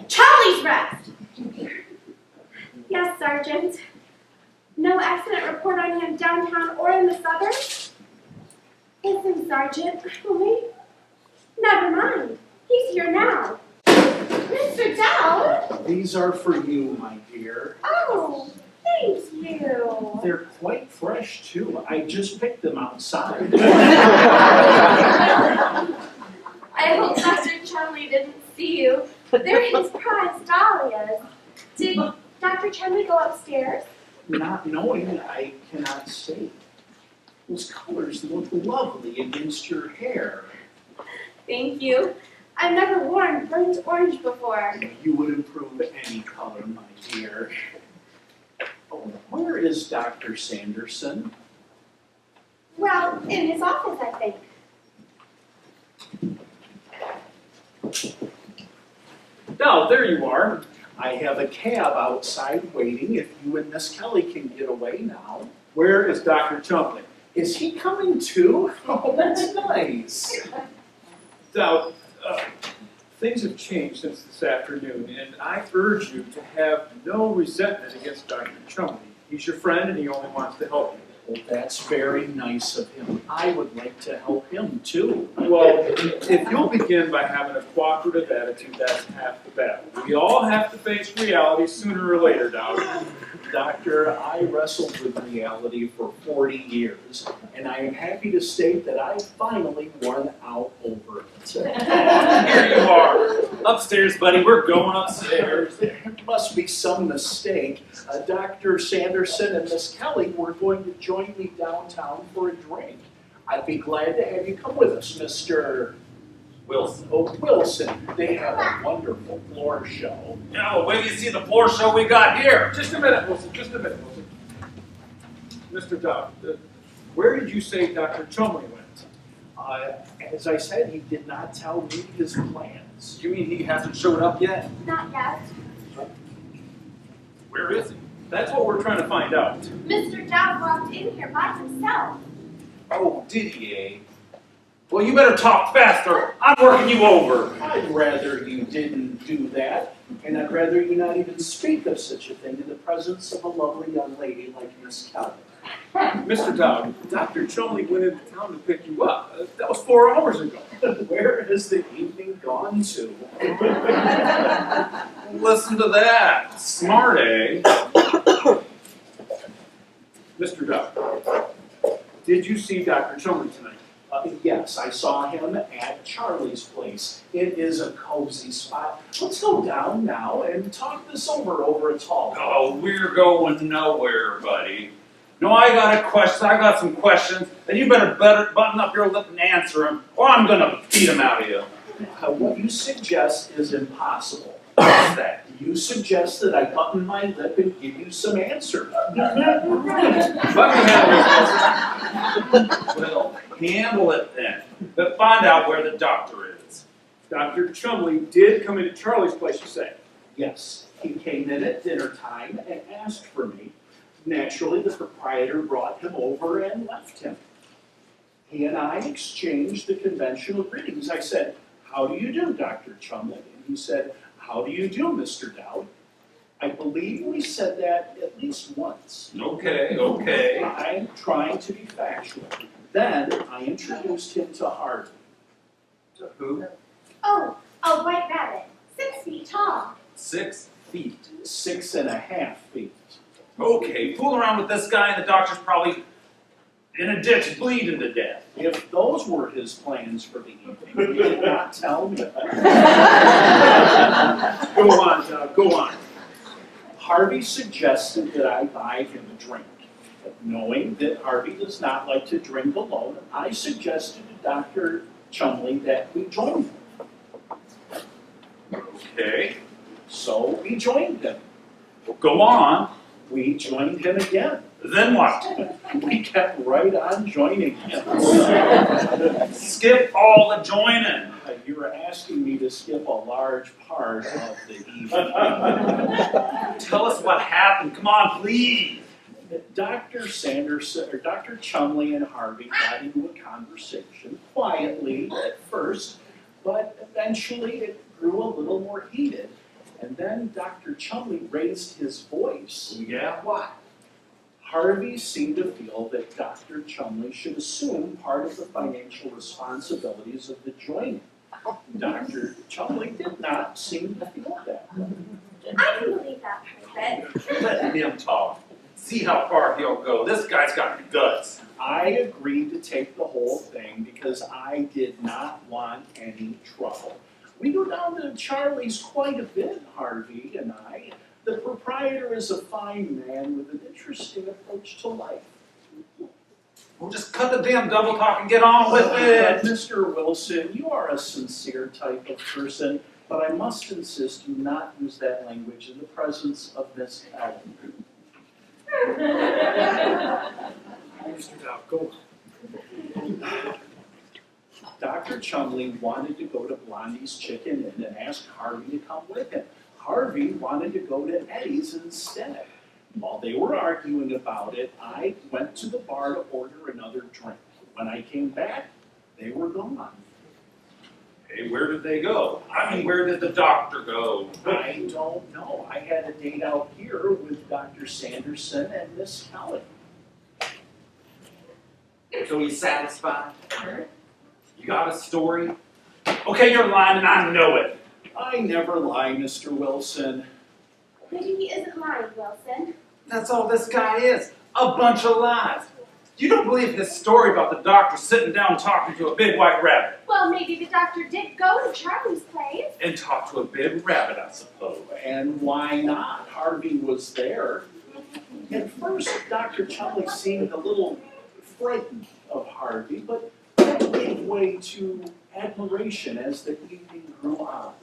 Charlie's rest. Yes, Sergeant. No accident report on him downtown or in the suburbs? Listen, Sergeant, wait. Never mind. He's here now. Mr. Dowd? These are for you, my dear. Oh, thank you. They're quite fresh, too. I just picked them outside. I hope Dr. Chumley didn't see you. They're his prized dahlias. Did Dr. Chumley go upstairs? Not knowing, I cannot say. Those colors look lovely against your hair. Thank you. I've never worn burnt orange before. You would improve any color, my dear. Oh, where is Dr. Sanderson? Well, in his office, I think. Now, there you are. I have a cab outside waiting if you and Miss Kelly can get away now. Where is Dr. Chumley? Is he coming too? Oh, that's nice. Now, things have changed since this afternoon, and I urge you to have no resentment against Dr. Chumley. He's your friend, and he only wants to help you. Well, that's very nice of him. I would like to help him too. Well, if you'll begin by having a cooperative attitude, that's half the battle. We all have to face reality sooner or later, Dowd. Doctor, I wrestled with reality for 40 years, and I am happy to state that I finally won out over it. Here you are. Upstairs, buddy. We're going upstairs. There must be some mistake. Dr. Sanderson and Miss Kelly were going to join me downtown for a drink. I'd be glad to have you come with us, Mr. Wilson. Oh, Wilson. They have a wonderful floor show. Now, wait till you see the floor show we got here. Just a minute, Wilson. Just a minute, Wilson. Mr. Dowd, where did you say Dr. Chumley went? As I said, he did not tell me his plans. You mean he hasn't showed up yet? Not yet. Where is he? That's what we're trying to find out. Mr. Dowd walked in here by himself. Oh, did he, eh? Well, you better talk faster. I'm working you over. I'd rather you didn't do that, and I'd rather you not even speak of such a thing in the presence of a lovely young lady like Miss Kelly. Mr. Dowd, Dr. Chumley went into town to pick you up. That was 4 hours ago. Where has the evening gone to? Listen to that. Smart, eh? Mr. Dowd, did you see Dr. Chumley tonight? Yes, I saw him at Charlie's place. It is a cozy spot. Let's go down now and talk this over a tall. Oh, we're going nowhere, buddy. No, I got some questions, and you better button up your lip and answer them, or I'm gonna beat them out of you. What you suggest is impossible. What's that? You suggest that I button my lip and give you some answers. Let me Well, handle it then. But find out where the doctor is. Dr. Chumley did come into Charlie's place, you say? Yes, he came in at dinner time and asked for me. Naturally, the proprietor brought him over and left him. He and I exchanged the conventional greetings. I said, "How do you do, Dr. Chumley?" And he said, "How do you do, Mr. Dowd?" I believe we said that at least once. Okay. I'm trying to be factual. Then I introduced him to Harvey. To who? Oh, a white rabbit, 6 feet tall. 6 feet. 6.5 feet. Okay, fool around with this guy and the doctor's probably... In a ditch, bleeding to death. If those were his plans for the evening, he did not tell me. Go on, Doug, go on. Harvey suggested that I buy him a drink. Knowing that Harvey does not like to drink alone, I suggested to Dr. Chumley that we join him. Okay, So we joined him. well, go on. We joined him again. Then what? We kept right on joining him. Skip all the joining. You were asking me to skip a large part of the evening. Tell us what happened. Come on, please. Dr. Sanderson, or Dr. Chumley and Harvey got into a conversation quietly at first, but eventually it grew a little more heated. And then Dr. Chumley raised his voice. Yeah, what? Harvey seemed to feel that Dr. Chumley should assume part of the financial responsibilities of the joining. Dr. Chumley did not seem to feel that way. I can believe that part of it. Let him talk. See how far he'll go. This guy's got guts. I agreed to take the whole thing because I did not want any trouble. We go down to Charlie's quite a bit, Harvey and I. The proprietor is a fine man with an interesting approach to life. Well, just cut the damn double talk and get on with it. Mr. Wilson, you are a sincere type of person, but I must insist you not use that language in the presence of Miss Ellen. Mr. Dow, go on. Dr. Chumley wanted to go to Blondie's Chicken Inn and asked Harvey to come with him. Harvey wanted to go to Eddie's instead. While they were arguing about it, I went to the bar to order another drink. When I came back, they were gone. Hey, where did they go? I mean, where did the doctor go? I don't know. I had a date out here with Dr. Sanderson and Miss Kelly. So you satisfied? You got a story? Okay, you're lying and I know it. I never lie, Mr. Wilson. Maybe he isn't lying, Wilson. That's all this guy is. A bunch of lies. You don't believe his story about the doctor sitting down talking to a big white rabbit. Well, maybe the doctor did go to Charlie's place. And talk to a big rabbit, I suppose. And why not? Harvey was there. At first, Dr. Chumley seemed a little frightened of Harvey, but that gave way to admiration as the evening grew on.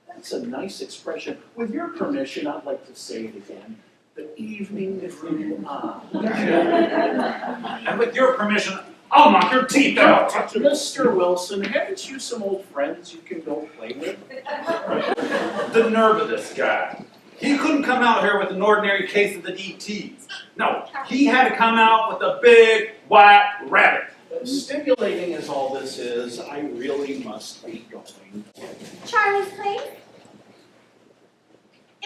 That's a nice expression. With your permission, I'd like to say it again. The evening grew on. And with your permission, I'll knock your teeth out. Mr. Wilson, haven't you some old friends you can go play with? The nerve of this guy. He couldn't come out here with an ordinary case of the DTs. No, he had to come out with a big white rabbit. Stimulating as all this is, I really must be going. Charlie's place?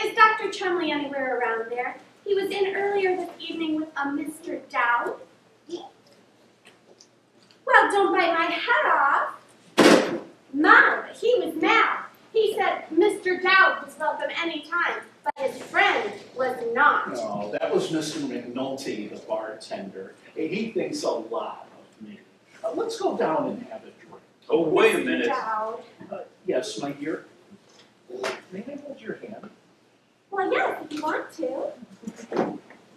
Is Dr. Chumley anywhere around there? He was in earlier this evening with a Mr. Dowd. Well, don't bite my head off. My, but he was mad. He said Mr. Dowd was welcome anytime, but his friend was not. No, that was Mr. McNulty, the bartender. He thinks a lot of me. Let's go down and have a drink. Oh, wait a Mr. minute. Dowd. Yes, my dear. May I hold your hand? Well, yes, if you want to.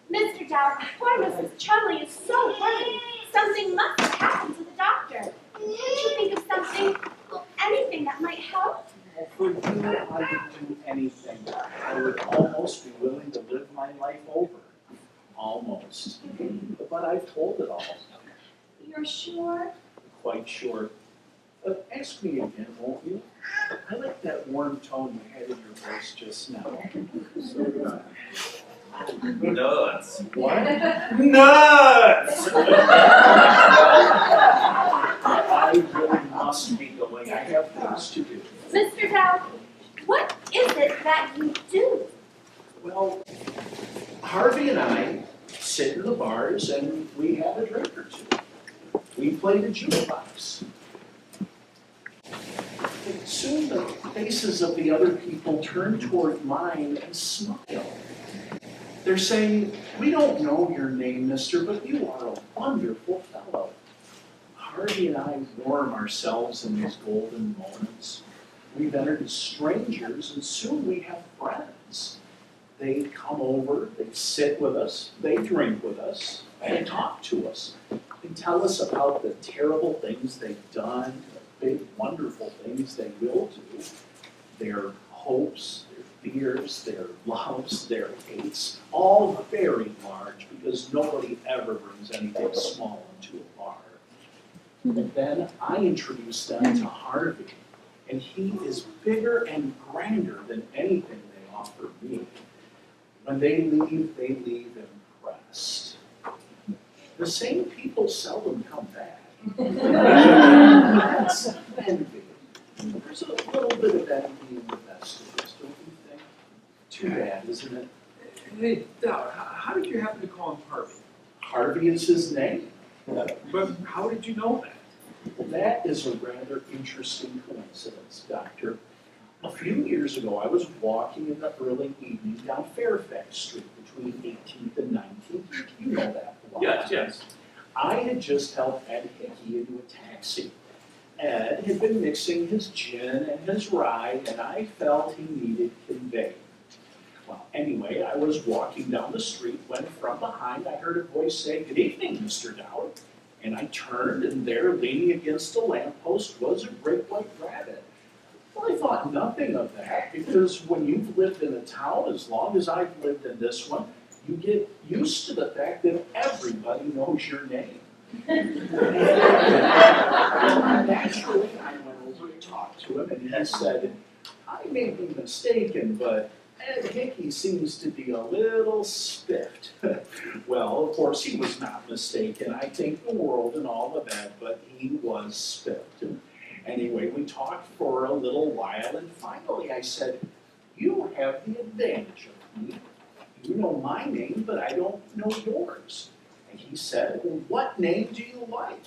Mr. Dowd, poor Mrs. Chumley is so worried. Something must have happened to the doctor. Can't you think of something, anything that might help? Well, for you, I would do anything. I would almost be willing to live my life over. Almost. But I've told it all. You're sure? Quite sure. Ask me again, won't you? I like that warm tone you had in your voice just now. So do I. Nuts. What? Nuts! I really must be going. I have things to do. Mr. Dowd, what is it that you do? Well, Harvey and I sit in the bars and we have a drink or two. We play the jukebox. Soon the faces of the other people turn toward mine and smile. They're saying, "We don't know your name, mister, but you are a wonderful fellow." Harvey and I warm ourselves in these golden moments. We've entered as strangers, and soon we have friends. They come over, they sit with us, they drink with us, they talk to us. They tell us about the terrible things they've done, the big, wonderful things they will do, their hopes, their fears, their loves, their hates, all very large, because nobody ever brings anything small into a bar. And then I introduce them to Harvey, and he is bigger and grander than anything they offer me. When they leave impressed. The same people seldom come back. That's envy. There's a little bit of envy in the best of us, don't you think? Too bad, isn't it? Hey, Dad, how did you happen to call him Harvey? Harvey is his name. But how did you know that? Well, that is a rather interesting coincidence, Doctor. A few years ago, I was walking in the early evening down Fairfax Street between 18th and 19th. You know that block. Yes. I had just helped Ed Hickey into a taxi. Ed had been mixing his gin and his rye, and I felt he needed conveying. Well, anyway, I was walking down the street when from behind I heard a voice say, "Good evening, Mr. Dowd." And I turned, and there, leaning against a lamppost, was a great white rabbit. Well, I thought nothing of that, because when you've lived in a town as long as I've lived in this one, you get used to the fact that everybody knows your name. Naturally, I went over to talk to him, and he said, "I may be mistaken, but Ed Hickey seems to be a little spiffed." Well, of course, he was not mistaken. I think the world and all of that, but he was spiffed. Anyway, we talked for a little while, and finally I said, "You have the advantage of me. You know my name, but I don't know yours." And he said, "Well, what name do you like?"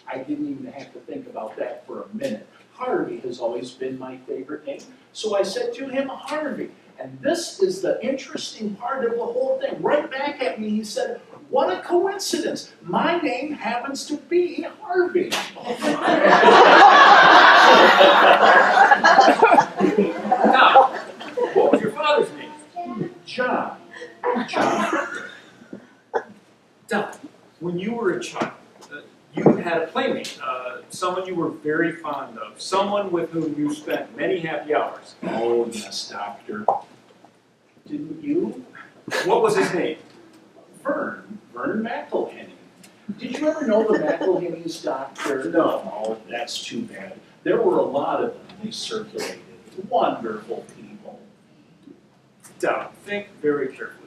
I didn't even have to think about that for a minute. Harvey has always been my favorite name. So I said to him, "Harvey." And this is the interesting part of the whole thing. Right back at me, he said, "What a coincidence. My name happens to be Harvey." Now, what was your father's name? John. Dad, when you were a child, you had a playmate, someone you were very fond of, someone with whom you spent many happy hours. Oh, yes, Doctor. Didn't you? What was his name? Vern McElhenney. Did you ever know the McElhenneys, Doctor? No, that's too bad. There were a lot of them. They circulated. Wonderful people. Dad, think very carefully.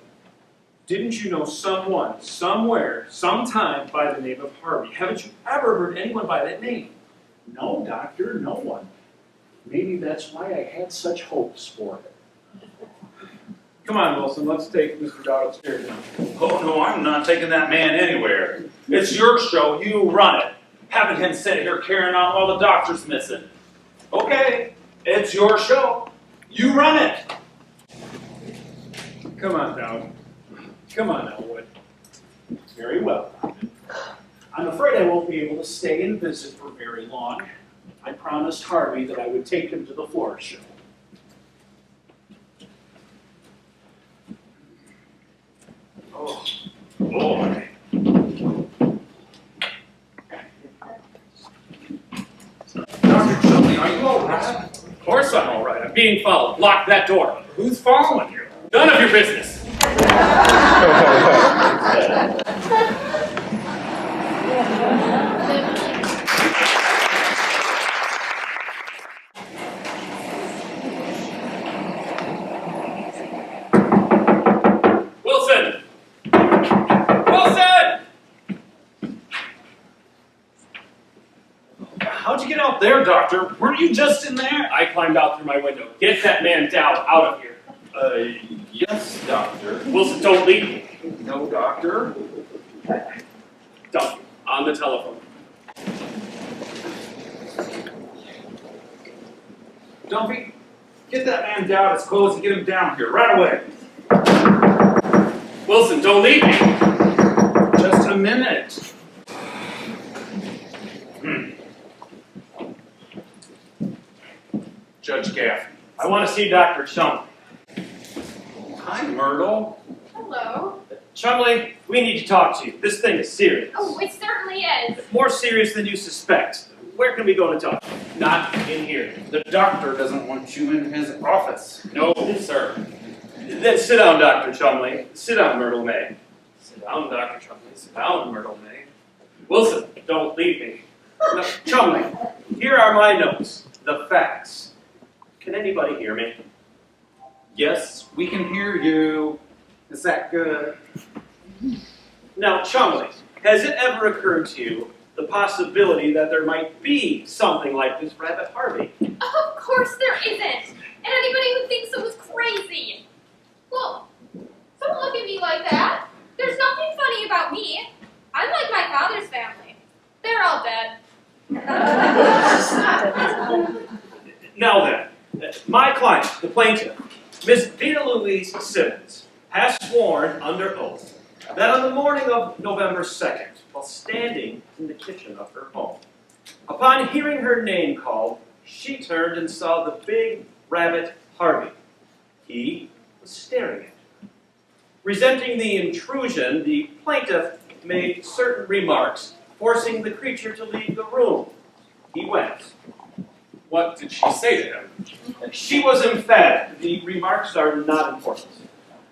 Didn't you know someone, somewhere, sometime by the name of Harvey? Haven't you ever heard anyone by that name? No, Doctor, no one. Maybe that's why I had such hopes for it. Come on, Wilson, let's take Mr. Dowd upstairs now. Oh, no, I'm not taking that man anywhere. It's your show, you run it. Having him sit here carrying on while the doctor's missing. Okay, it's your show. You run it. Come on, Dowd. Come on, Elwood. Very well. I'm afraid I won't be able to stay and visit for very long. I promised Harvey that I would take him to the floor show. Oh, boy. Dr. Chumley, are you all right? Of course I'm all right. I'm being followed. Lock that door. Who's following you? None of your business. Wilson! Wilson! How'd you get out there, Doctor? Weren't you just in there? I climbed out through my window. Get that man Dowd out of here. Yes, Doctor. Wilson, don't leave. No, Doctor. Duffy, on the telephone. Dumpy, get that man down his clothes and get him down here right away. Wilson, don't leave me. Just a minute. Judge Gaffney. I want to see Dr. Chumley. Hi, Myrtle. Hello. Chumley, we need to talk to you. This thing is serious. Oh, it certainly is. More serious than you suspect. Where can we go to talk? Not in here. The doctor doesn't want you in his office. No, sir. Then sit down, Dr. Chumley. Sit down, Myrtle May. Sit down, Dr. Chumley. Sit down, Myrtle May. Wilson, don't leave me. No, Chumley, here are my notes. The facts. Can anybody hear me? Yes, we can hear you. Is that good? Now, Chumley, has it ever occurred to you the possibility that there might be something like this rabbit Harvey? Of course there isn't. And anybody who thinks so is crazy. Well, don't look at me like that. There's nothing funny about me. I'm like my father's family. They're all dead. Now then, my client, the plaintiff, Miss Vita Louise Simmons, has sworn under oath that on the morning of November 2nd, while standing in the kitchen of her home, upon hearing her name called, she turned and saw the big rabbit Harvey. He was staring at her. Resenting the intrusion, the plaintiff made certain remarks, forcing the creature to leave the room. He went. What did she say to him? She was emphatic. The remarks are not important.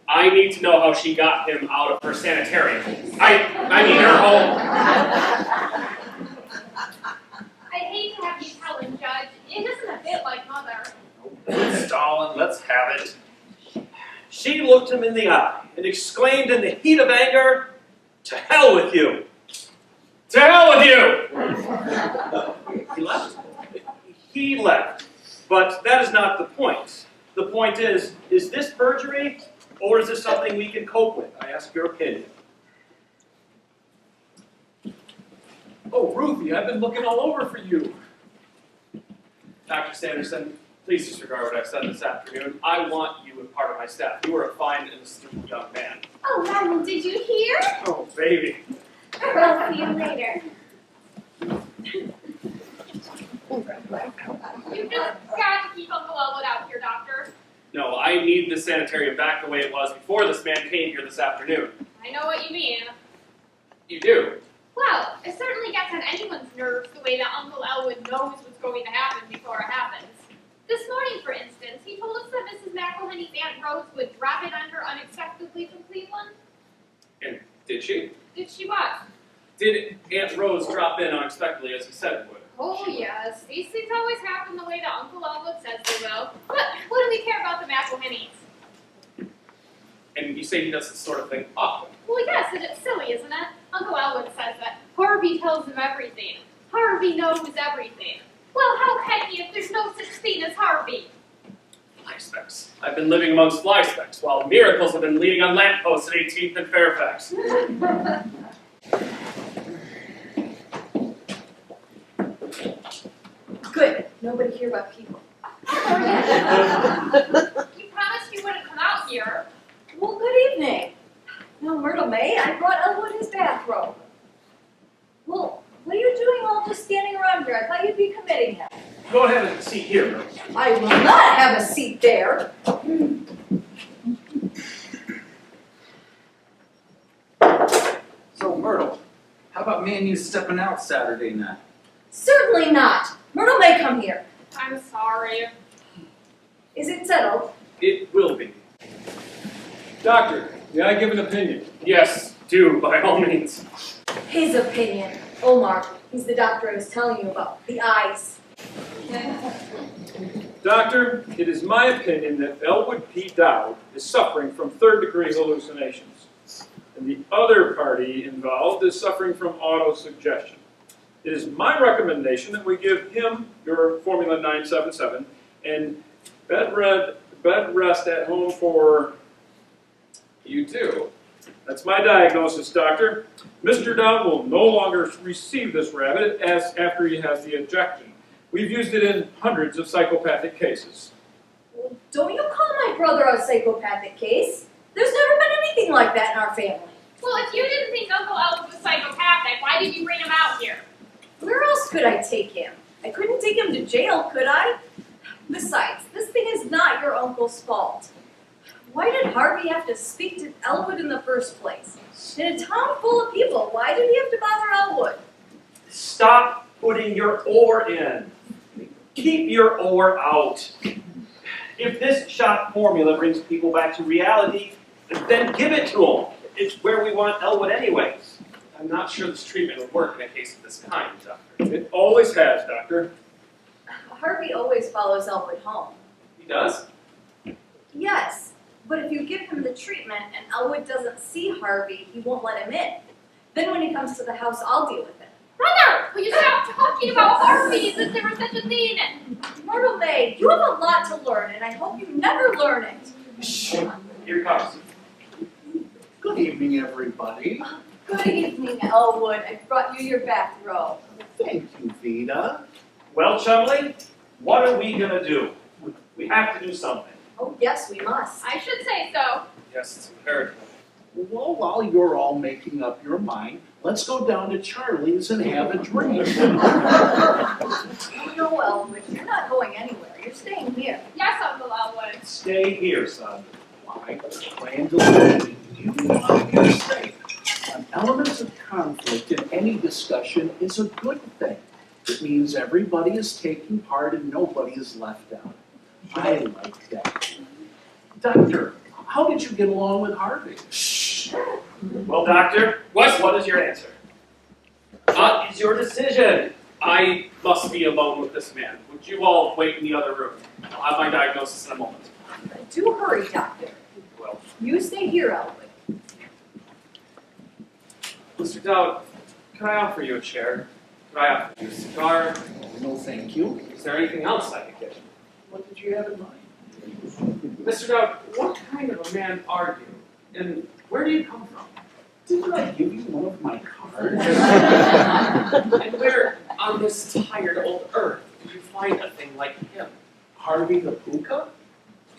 I need to know how she got him out of her sanitarium. I need her home. I hate to have you tell him, Judge. It isn't a bit like Mother. Stalin, let's have it. She looked him in the eye and exclaimed in the heat of anger, "To hell with you!" To hell with you! He left. He left. But that is not the point. The point is this perjury, or is this something we can cope with? I ask your opinion. Oh, Ruthie, I've been looking all over for you. Dr. Sanderson, please disregard what I've said this afternoon. I want you as part of my staff. You are a fine and astute young man. Oh, Madeline, did you hear? Oh, baby. We'll see you later. You just got to keep Uncle Elwood out here, Doctor. No, I need the sanitarium back the way it was before this man came here this afternoon. I know what you mean. You do? Well, it certainly gets on anyone's nerves the way that Uncle Elwood knows what's going to happen before it happens. This morning, for instance, he told us that Mrs. McElhenney's Aunt Rose would drop in on her unexpectedly from Cleveland. And did she? Did she what? Did Aunt Rose drop in unexpectedly as he said it would? Oh, yes. These things always happen the way that Uncle Elwood says they will. But what do we care about the McElhenneys? And you say he does this sort of thing often. Well, yes, and it's silly, isn't it? Uncle Elwood says that Harvey tells him everything. Harvey knows everything. Well, how can he if there's no such thing as Harvey? Fly specks. I've been living amongst fly specks, while miracles have been leaning on lampposts at 18th and Fairfax. Good. Nobody here but people. You promised you wouldn't come out here. Well, good evening. No, Myrtle May, I brought Elwood his bathrobe. Well, what are you doing all just standing around here? I thought you'd be committing him. Go ahead and seat here, Myrtle. I will not have a seat there. So, Myrtle, how about me and you stepping out Saturday night? Certainly not. Myrtle May, come here. I'm sorry. Is it settled? It will be. Doctor, may I give an opinion? Yes, do, by all means. His opinion. Omar, he's the doctor I was telling you about. The eyes. Doctor, it is my opinion that Elwood P. Dowd is suffering from third-degree hallucinations, and the other party involved is suffering from autosuggestion. It is my recommendation that we give him your Formula 977 and bed rest at home for you too. That's my diagnosis, doctor. Mr. Dowd will no longer receive this rabbit after he has the injection. We've used it in hundreds of psychopathic cases. Well, don't you call my brother a psychopathic case. There's never been anything like that in our family. Well, if you didn't think Uncle Elwood was psychopathic, why did you bring him out here? Where else could I take him? I couldn't take him to jail, could I? Besides, this thing is not your uncle's fault. Why did Harvey have to speak to Elwood in the first place? In a town full of people, why did he have to bother Elwood? Stop putting your oar in. Keep your oar out. If this shot formula brings people back to reality, then give it to them. It's where we want Elwood anyways. I'm not sure this treatment would work in a case of this kind, Doctor. It always has, Doctor. Harvey always follows Elwood home. He does? Yes, but if you give him the treatment and Elwood doesn't see Harvey, he won't let him in. Then when he comes to the house, I'll deal with it. Brother, will you stop talking about Harvey as if there was such a thing? Myrtle May, you have a lot to learn, and I hope you never learn it. Shh. Here comes. Good evening, everybody. Good evening, Elwood. I brought you your bathrobe. Thank you, Vida. Well, Chumley, what are we gonna do? We have to do something. Oh, yes, we must. I should say so. Yes, it's imperative. Well, while you're all making up your mind, let's go down to Charlie's and have a drink. No, Elwood, you're not going anywhere. You're staying here. Yes, Uncle Elwood. Stay here, son. I plan to leave you out here safe. An element of conflict in any discussion is a good thing. It means everybody is taking part and nobody is left out. I like that. Doctor, how did you get along with Harvey? Shh. Well, Doctor, what is your answer? It's your decision. I must be alone with this man. Would you all wait in the other room? I'll have my diagnosis in a moment. Do hurry, Doctor. Well, You stay here, Elwood. Mr. Dowd, could I offer you a chair? Could I offer you a cigar? No, thank you. Is there anything else I could get you? What did you have in mind? Mr. Dowd, what kind of a man are you? And where do you come from? Didn't I give you one of my cards? And where on this tired old earth did you find a thing like him? Harvey the Puka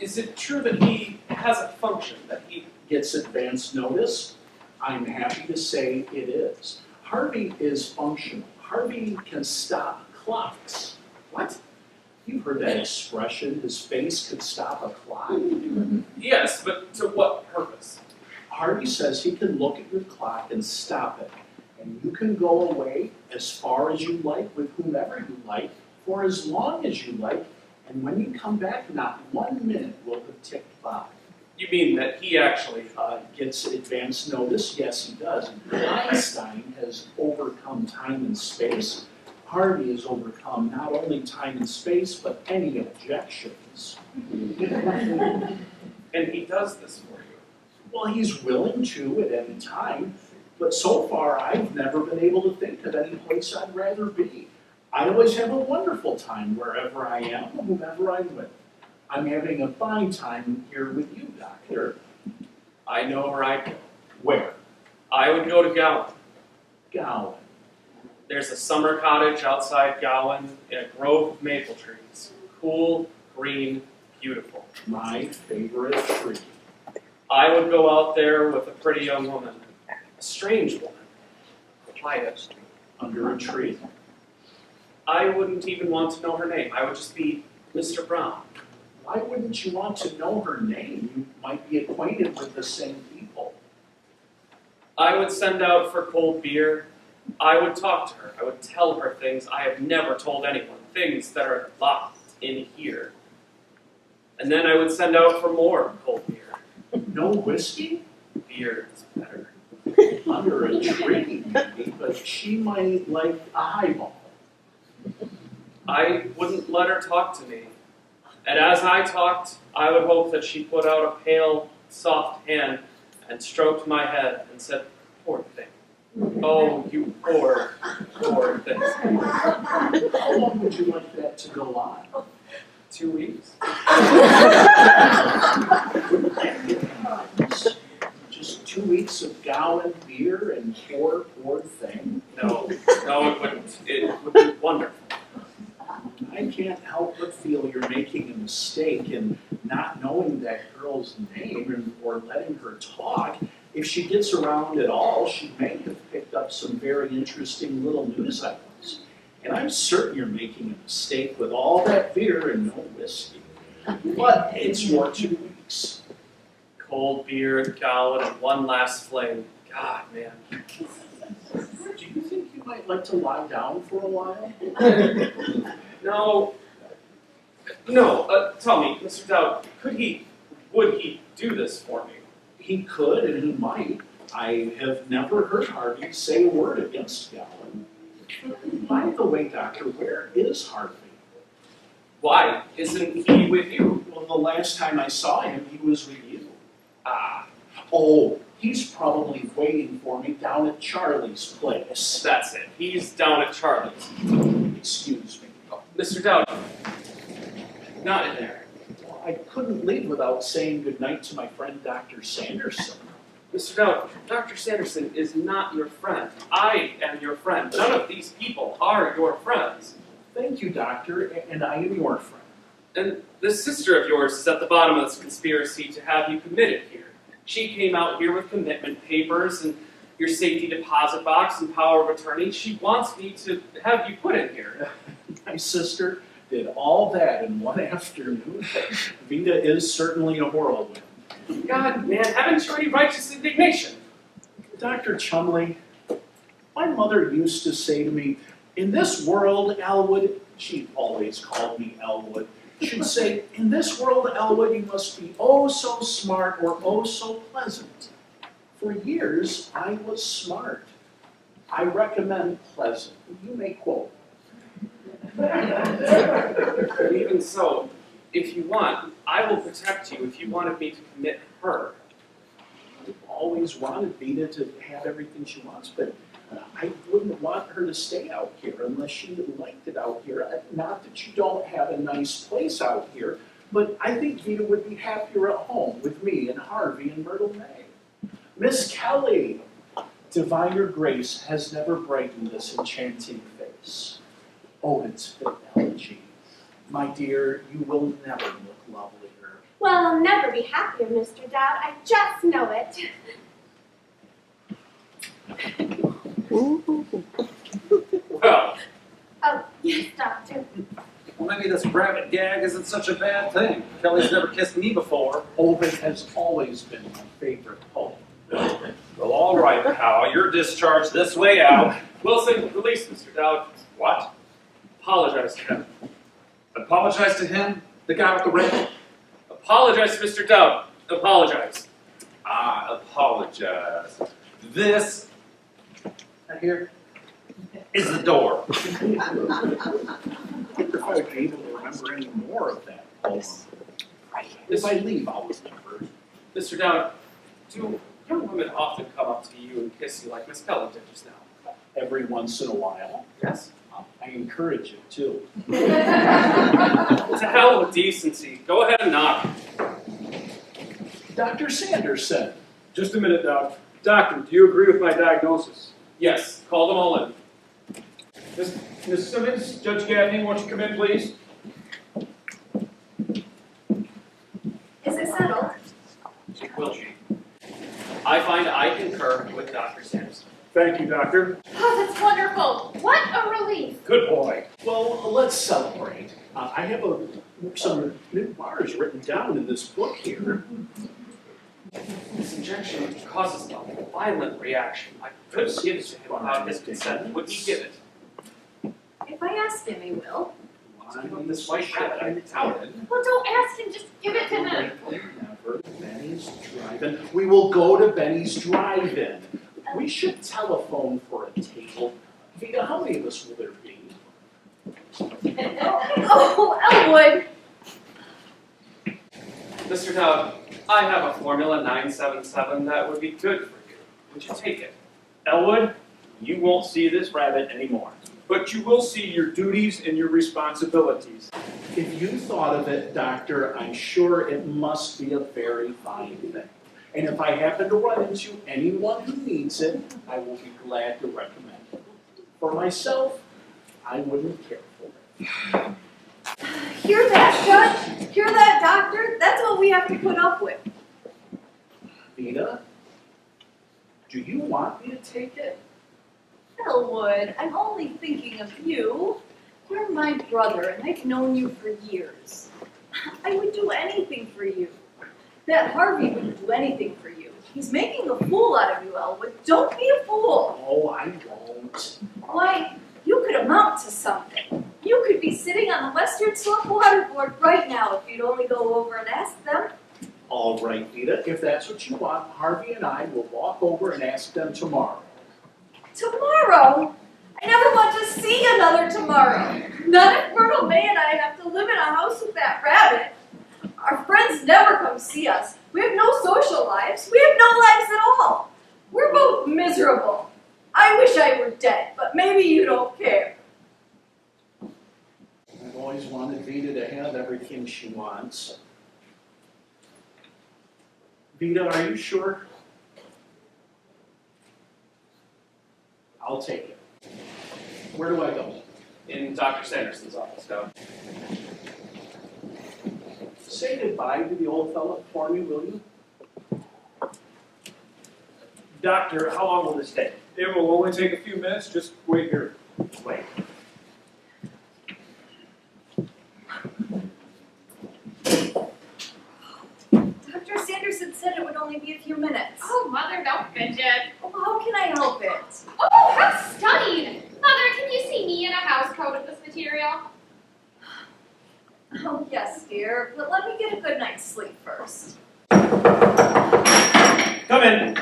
Is it true that he has a function, that he... gets advance notice? I'm happy to say it is. Harvey is functional. Harvey can stop clocks. What? You've heard that expression, his face could stop a clock? Yes, but to what purpose? Harvey says he can look at your clock and stop it. And you can go away as far as you like with whomever you like for as long as you like. And when you come back, not 1 minute will have ticked by. You mean that he actually... Gets advance notice? Yes, he does. Einstein has overcome time and space. Harvey has overcome not only time and space, but any objections. And he does this for you? Well, he's willing to at any time, but so far I've never been able to think of any place I'd rather be. I always have a wonderful time wherever I am, whomever I'm with. I'm having a fine time here with you, Doctor. I know where I'd go. Where? I would go to Gowan. Gowan. There's a summer cottage outside Gowan in a grove of maple trees. Cool, green, beautiful. My favorite tree. I would go out there with a pretty young woman. A strange woman. Quiet. Under a tree. I wouldn't even want to know her name. I would just be Mr. Brown. Why wouldn't you want to know her name? You might be acquainted with the same people. I would send out for cold beer. I would talk to her. I would tell her things I have never told anyone. Things that are locked in here. And then I would send out for more cold beer. No whiskey? Beer is better. Under a tree, maybe, but she might like a highball. I wouldn't let her talk to me. And as I talked, I would hope that she put out a pale, soft hand and stroked my head and said, "Poor thing. Oh, you poor, poor thing." How long would you like that to go on? 2 weeks. Just 2 weeks of Gowan beer and poor thing? No, it wouldn't. It would be wonderful. I can't help but feel you're making a mistake in not knowing that girl's name or letting her her talk. If she gets around at all, she may have picked up some very interesting little news items. And I'm certain you're making a mistake with all that beer and no whiskey. But it's your 2 weeks. Cold beer, a gallon, and one last fling. God, man. Do you think you might like to lie down for a while? No. Tell me, Mr. Dowd, would he do this for me? He could and he might. I have never heard Harvey say a word against Gallon. By the way, Doctor, where is Harvey? Why? Isn't he with you? Well, the last time I saw him, he was with you. Ah, Oh, he's probably waiting for me down at Charlie's place. that's it. He's down at Charlie's. Excuse me. Oh, Mr. Dowd, not in there. Well, I couldn't leave without saying goodnight to my friend Dr. Sanderson. Mr. Dowd, Dr. Sanderson is not your friend. I am your friend. None of these people are your friends. Thank you, Doctor, and I am your friend. And this sister of yours is at the bottom of this conspiracy to have you committed here. She came out here with commitment papers and your safety deposit box and power of attorney. She wants me to have you put in here. My sister did all that in one afternoon. Vita is certainly a whirlwind. God, man, haven't you any righteous indignation? Dr. Chumley, my mother used to say to me, in this world, Elwood, she always called me Elwood, she'd say, in this world, Elwood, you must be oh so smart or oh so pleasant. For years, I was smart. I recommend pleasant. You may quote. But even so, if you want, I will protect you if you wanted me to commit her. I've always wanted Vita to have everything she wants, but I wouldn't want her to stay out here unless she liked it out here. Not that you don't have a nice place out here, but I think Vita would be happier at home with me and Harvey and Myrtle May. Miss Kelly, diviner grace has never brightened this enchanting face. Oh, it's fidelity. My dear, you will never look lovelier. Well, I'll never be happier, Mr. Dowd. I just know it. Well, Oh, yes, Doctor. Well, maybe this rabbit gag isn't such a bad thing. Kelly's never kissed me before. Ovid has always been my favorite poem. Well, all right, pal. You're discharged this way out. Wilson, release Mr. Dowd. What? Apologize to him. Apologize to him? The guy with the ring? Apologize to Mr. Dowd. Apologize. Apologize. This here is the door. If I would be able to remember any more of that poem. If I leave, I'll remember. Mr. Dowd, do young women often come up to you and kiss you like Miss Kelly did just now? Every once in a while. Yes. I encourage it too. It's a hell of a decency. Go ahead and knock. Dr. Sanderson. Just a minute, Doc. Doctor, do you agree with my diagnosis? Yes, call them all in. Miss Simmons, Judge Gaffney, won't you come in, please? Is it settled? Will she? I find I concur with Dr. Sanderson. Thank you, Doctor. Oh, that's wonderful. What a relief. Good boy. Well, let's celebrate. I have some new bars written down in this book here. This injection causes a violent reaction. I could give it to him without his consent. Would he give it? If I ask him, he will. This white rabbit I touted. Well, don't ask him. Just give it to him. Never. Benny's Drive-In. We will go to Benny's Drive-In. We should telephone for a table. Vita, how many of us will there be? Oh, Elwood! Mr. Dowd, I have a Formula 977 that would be good for you. Would you take it? Elwood, you won't see this rabbit anymore. But you will see your duties and your responsibilities. If you thought of it, Doctor, I'm sure it must be a very fine thing. And if I happen to run into anyone who needs it, I will be glad to recommend it. For myself, I wouldn't care for it. Hear that, Judge? Hear that, Doctor? That's what we have to put up with. Vita, do you want me to take it? Elwood, I'm only thinking of you. You're my brother, and I've known you for years. I would do anything for you. That Harvey wouldn't do anything for you. He's making a fool out of you, Elwood. Don't be a fool. Oh, I won't. Why, you could amount to something. You could be sitting on the Western Slope Water Board right now if you'd only go over and ask them. All right, Vita, if that's what you want, Harvey and I will walk over and ask them tomorrow. Tomorrow? I never want to see another tomorrow. Not if Myrtle May and I have to live in a house with that rabbit. Our friends never come see us. We have no social lives. We have no lives at all. We're both miserable. I wish I were dead, but maybe you don't care. I've always wanted Vita to have everything she wants. Vita, are you sure? I'll take it. Where do I go? In Dr. Sanderson's office, Dad. Say goodbye to the old fellow for me, will you? Doctor, how long will this take? It will only take a few minutes. Just wait here. Wait. Dr. Sanderson said it would only be a few minutes. Oh, Mother, don't fidget. Well, how can I help it? Oh, how stunning! Mother, can you see me in a house coat of this material? Oh, yes, dear, but let me get a good night's sleep first. Come in.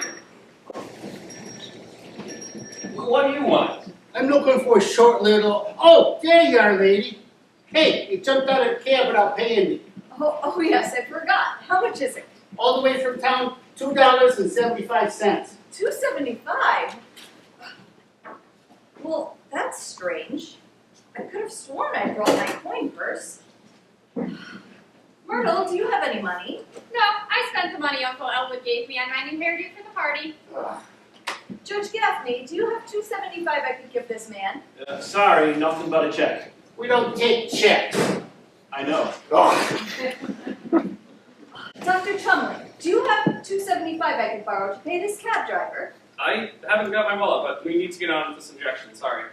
What do you want? I'm looking for a short little... Oh, there you are, lady. Hey, you jumped out of the cab without paying me. Oh, yes, I forgot. How much is it? All the way from town, $2.75. $2.75? Well, that's strange. I could have sworn I brought my coin purse. Myrtle, do you have any money? No, I spent the money Uncle Elwood gave me on my new hairdo for the party. Judge Gaffney, do you have $2.75 I could give this man? Sorry, nothing but a check. We don't take checks. I know. Dr. Chumley, do you have $2.75 I could borrow to pay this cab driver? I haven't got my wallet, but we need to get on with this injection. Sorry.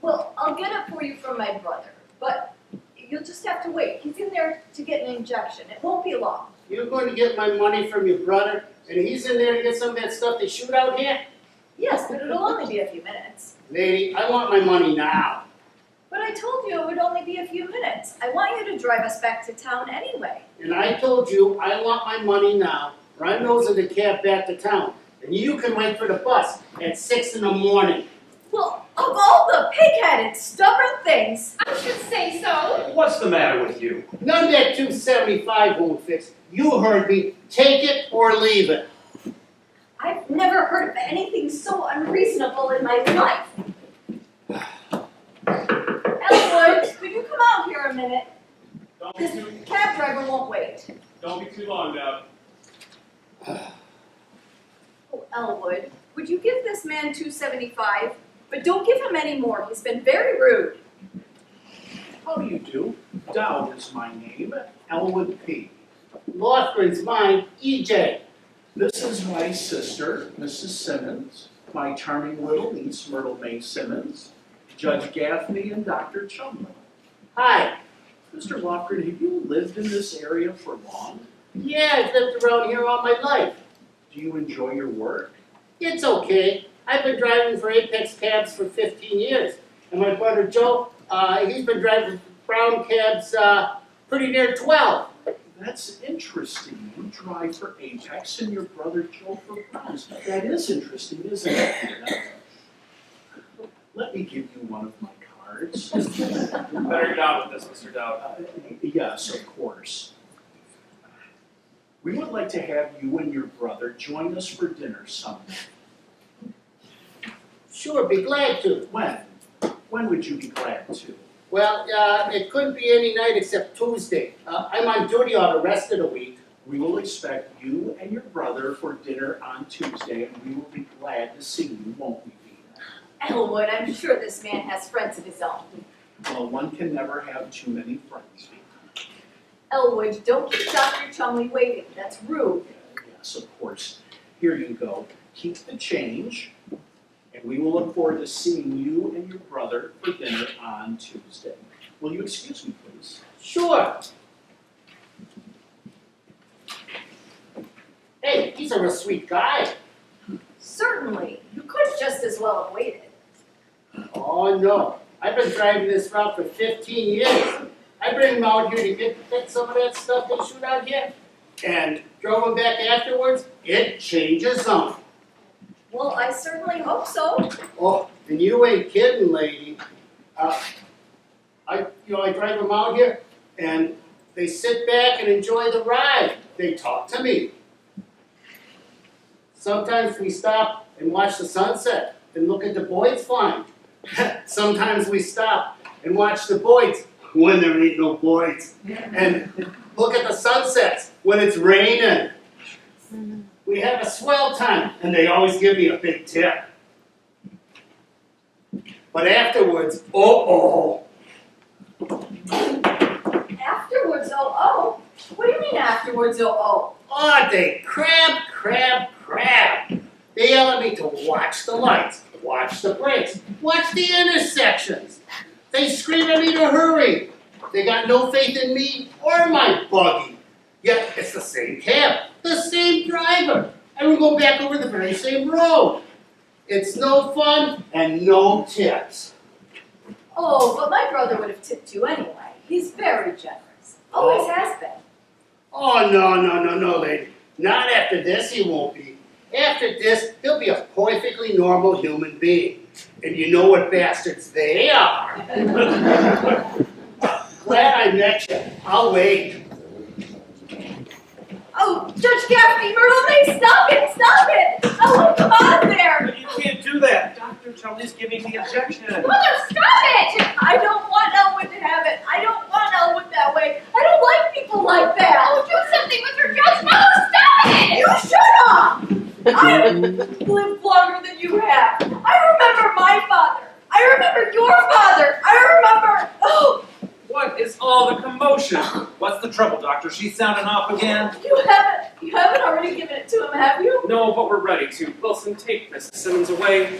Well, I'll get it for you from my brother, but you'll just have to wait. He's in there to get an injection. It won't be long. You're going to get my money from your brother, and he's in there to get some of that stuff they shoot out here? Yes, but it'll only be a few minutes. Lady, I want my money now. But I told you it would only be a few minutes. I want you to drive us back to town anyway. And I told you I want my money now, or I'm nosing the cab back to town. And you can wait for the bus at 6 in the morning. Well, of all the pig-headed, stubborn things. I should say so. What's the matter with you? None of that $2.75 won't fix. You heard me. Take it or leave it. I've never heard of anything so unreasonable in my life. Elwood, could you come out here a minute? This cab driver won't wait. Don't be too long, Dad. Oh, Elwood, would you give this man $2.75? But don't give him any more. He's been very rude. How do you do? Dowd is my name, Elwood P. Loughlin's mine, EJ. This is my sister, Mrs. Simmons, my charming little niece, Myrtle May Simmons, Judge Gaffney, and Dr. Chumley. Hi. Mr. Lofgren, have you lived in this area for long? Yeah, I've lived around here all my life. Do you enjoy your work? It's okay. I've been driving for Apex Cabs for 15 years. And my brother Joe, he's been driving brown cabs pretty near 12. That's interesting. You drive for Apex and your brother Joe for Browns. That is interesting, isn't it? Let me give you one of my cards. Better get on with this, Mr. Dowd. Yes, of course. We would like to have you and your brother join us for dinner someday. Sure, be glad to. When? When would you be glad to? Well, it couldn't be any night except Tuesday. I'm on duty all the rest of the week. We will expect you and your brother for dinner on Tuesday, and we will be glad to see you, won't we, Vita? Elwood, I'm sure this man has friends of his own. Well, one can never have too many friends, Vita. Elwood, don't keep Dr. Chumley waiting. That's rude. Yes, of course. Here you go. Keep the change, and we will look forward to seeing you and your brother for dinner on Tuesday. Will you excuse me, please? Sure. Hey, he's a real sweet guy. Certainly. You could just as well have waited. Oh, no. I've been driving this route for 15 years. I bring him out here to get some of that stuff they shoot out here, and drove him back afterwards. It changes them. Well, I certainly hope so. Oh, and you ain't kidding, lady. I drive them out here, and they sit back and enjoy the ride. They talk to me. Sometimes we stop and watch the sunset and look at the boys flying. Sometimes we stop and watch the boys when there ain't no boys. And look at the sunsets when it's raining. We have a swell time, and they always give me a big tip. But afterwards, Afterwards, oh. What do you mean afterwards, oh? Oh, they crab. They yell at me to watch the lights, watch the brakes, watch the intersections. They scream at me to hurry. They got no faith in me or my buggy. Yet it's the same cab, the same driver, and we go back over the very same road. It's no fun and no tips. Oh, but my brother would have tipped you anyway. He's very generous. Always has been. Oh, no, lady. Not after this he won't be. After this, he'll be a perfectly normal human being. And you know what bastards they are. Glad I met you. I'll wait. Oh, Judge Gaffney, Myrtle May, stop it! Oh, come on there! But you can't do that. Dr. Chumley's giving the objection. Mother, stop it! I don't want Elwood to have it. I don't want Elwood that way. I don't like people like that. Oh, do something with your judge. No, stop it! You shut up! I've lived longer than you have. I remember my father. I remember your father. Oh, What is all the commotion? What's the trouble, Doctor? She's sounding off again? you haven't already given it to him, have you? No, but we're ready to. Wilson, take Mrs. Simmons away.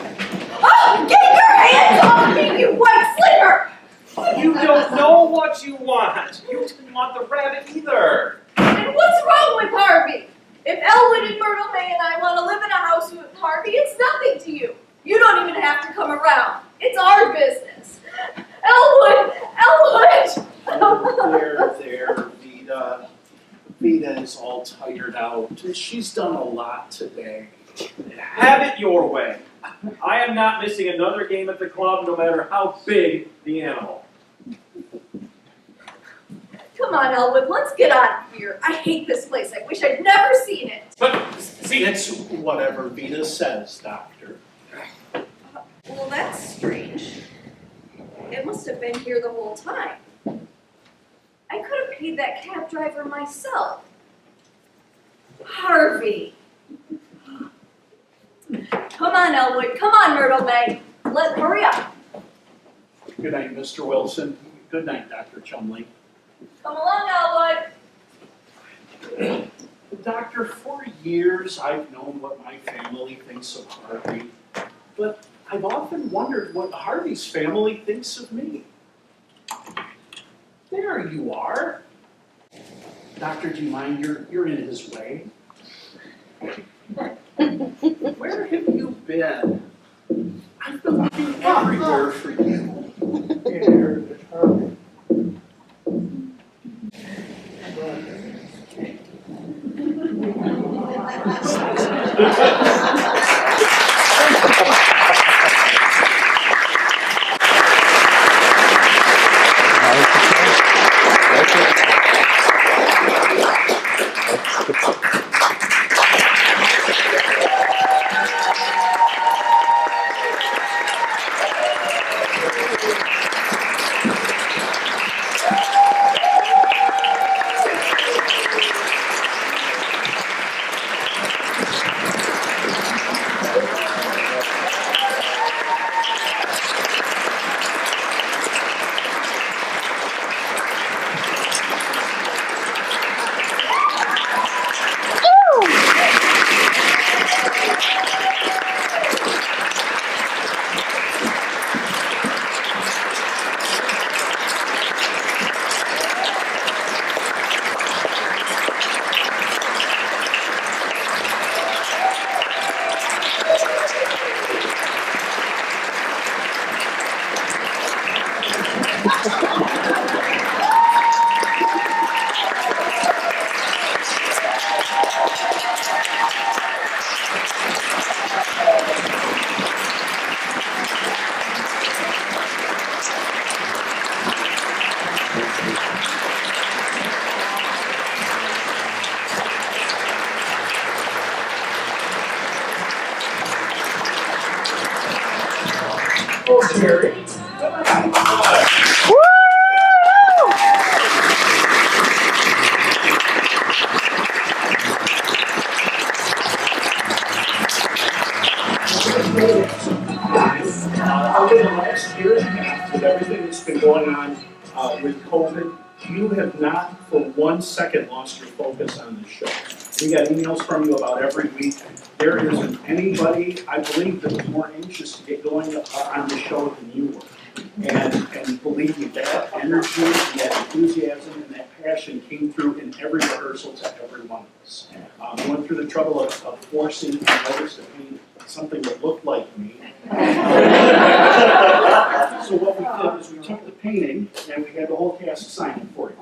Oh, get your hands off me, you white slinger! You don't know what you want. You didn't want the rabbit either. And what's wrong with Harvey? If Elwood and Myrtle May and I want to live in a house with Harvey, it's nothing to you. You don't even have to come around. It's our business. Elwood! There, Vida. Vida is all tired out. She's done a lot today. Have it your way. I am not missing another game at the club, no matter how big the animal. Come on, Elwood, let's get out of here. I hate this place. I wish I'd never seen it. But, see, It's whatever Vida says, Doctor. Well, that's strange. It must have been here the whole time. I could have paid that cab driver myself. Harvey. Come on, Elwood. Come on, Myrtle May. Hurry up. Good night, Mr. Wilson. Good night, Dr. Chumley. Come along, Elwood. Doctor, for years I've known what my family thinks of Harvey, but I've often wondered what Harvey's family thinks of me. There you are. Doctor, do you mind? You're in his way. Where have you been? I've been looking everywhere for you. Here, Harvey. Oh, Jerry. Over the last year and a half, with everything that's been going on with COVID, you have not for 1 second lost your focus on the show. We got emails from you about every week. There isn't anybody, I believe, that was more anxious to get going on the show than you were. And believe me, that energy, that enthusiasm, and that passion came through in every rehearsal to every one of us. We went through the trouble of forcing others to paint something that looked like me. So what we did is we took the painting and we had the whole cast sign it for you.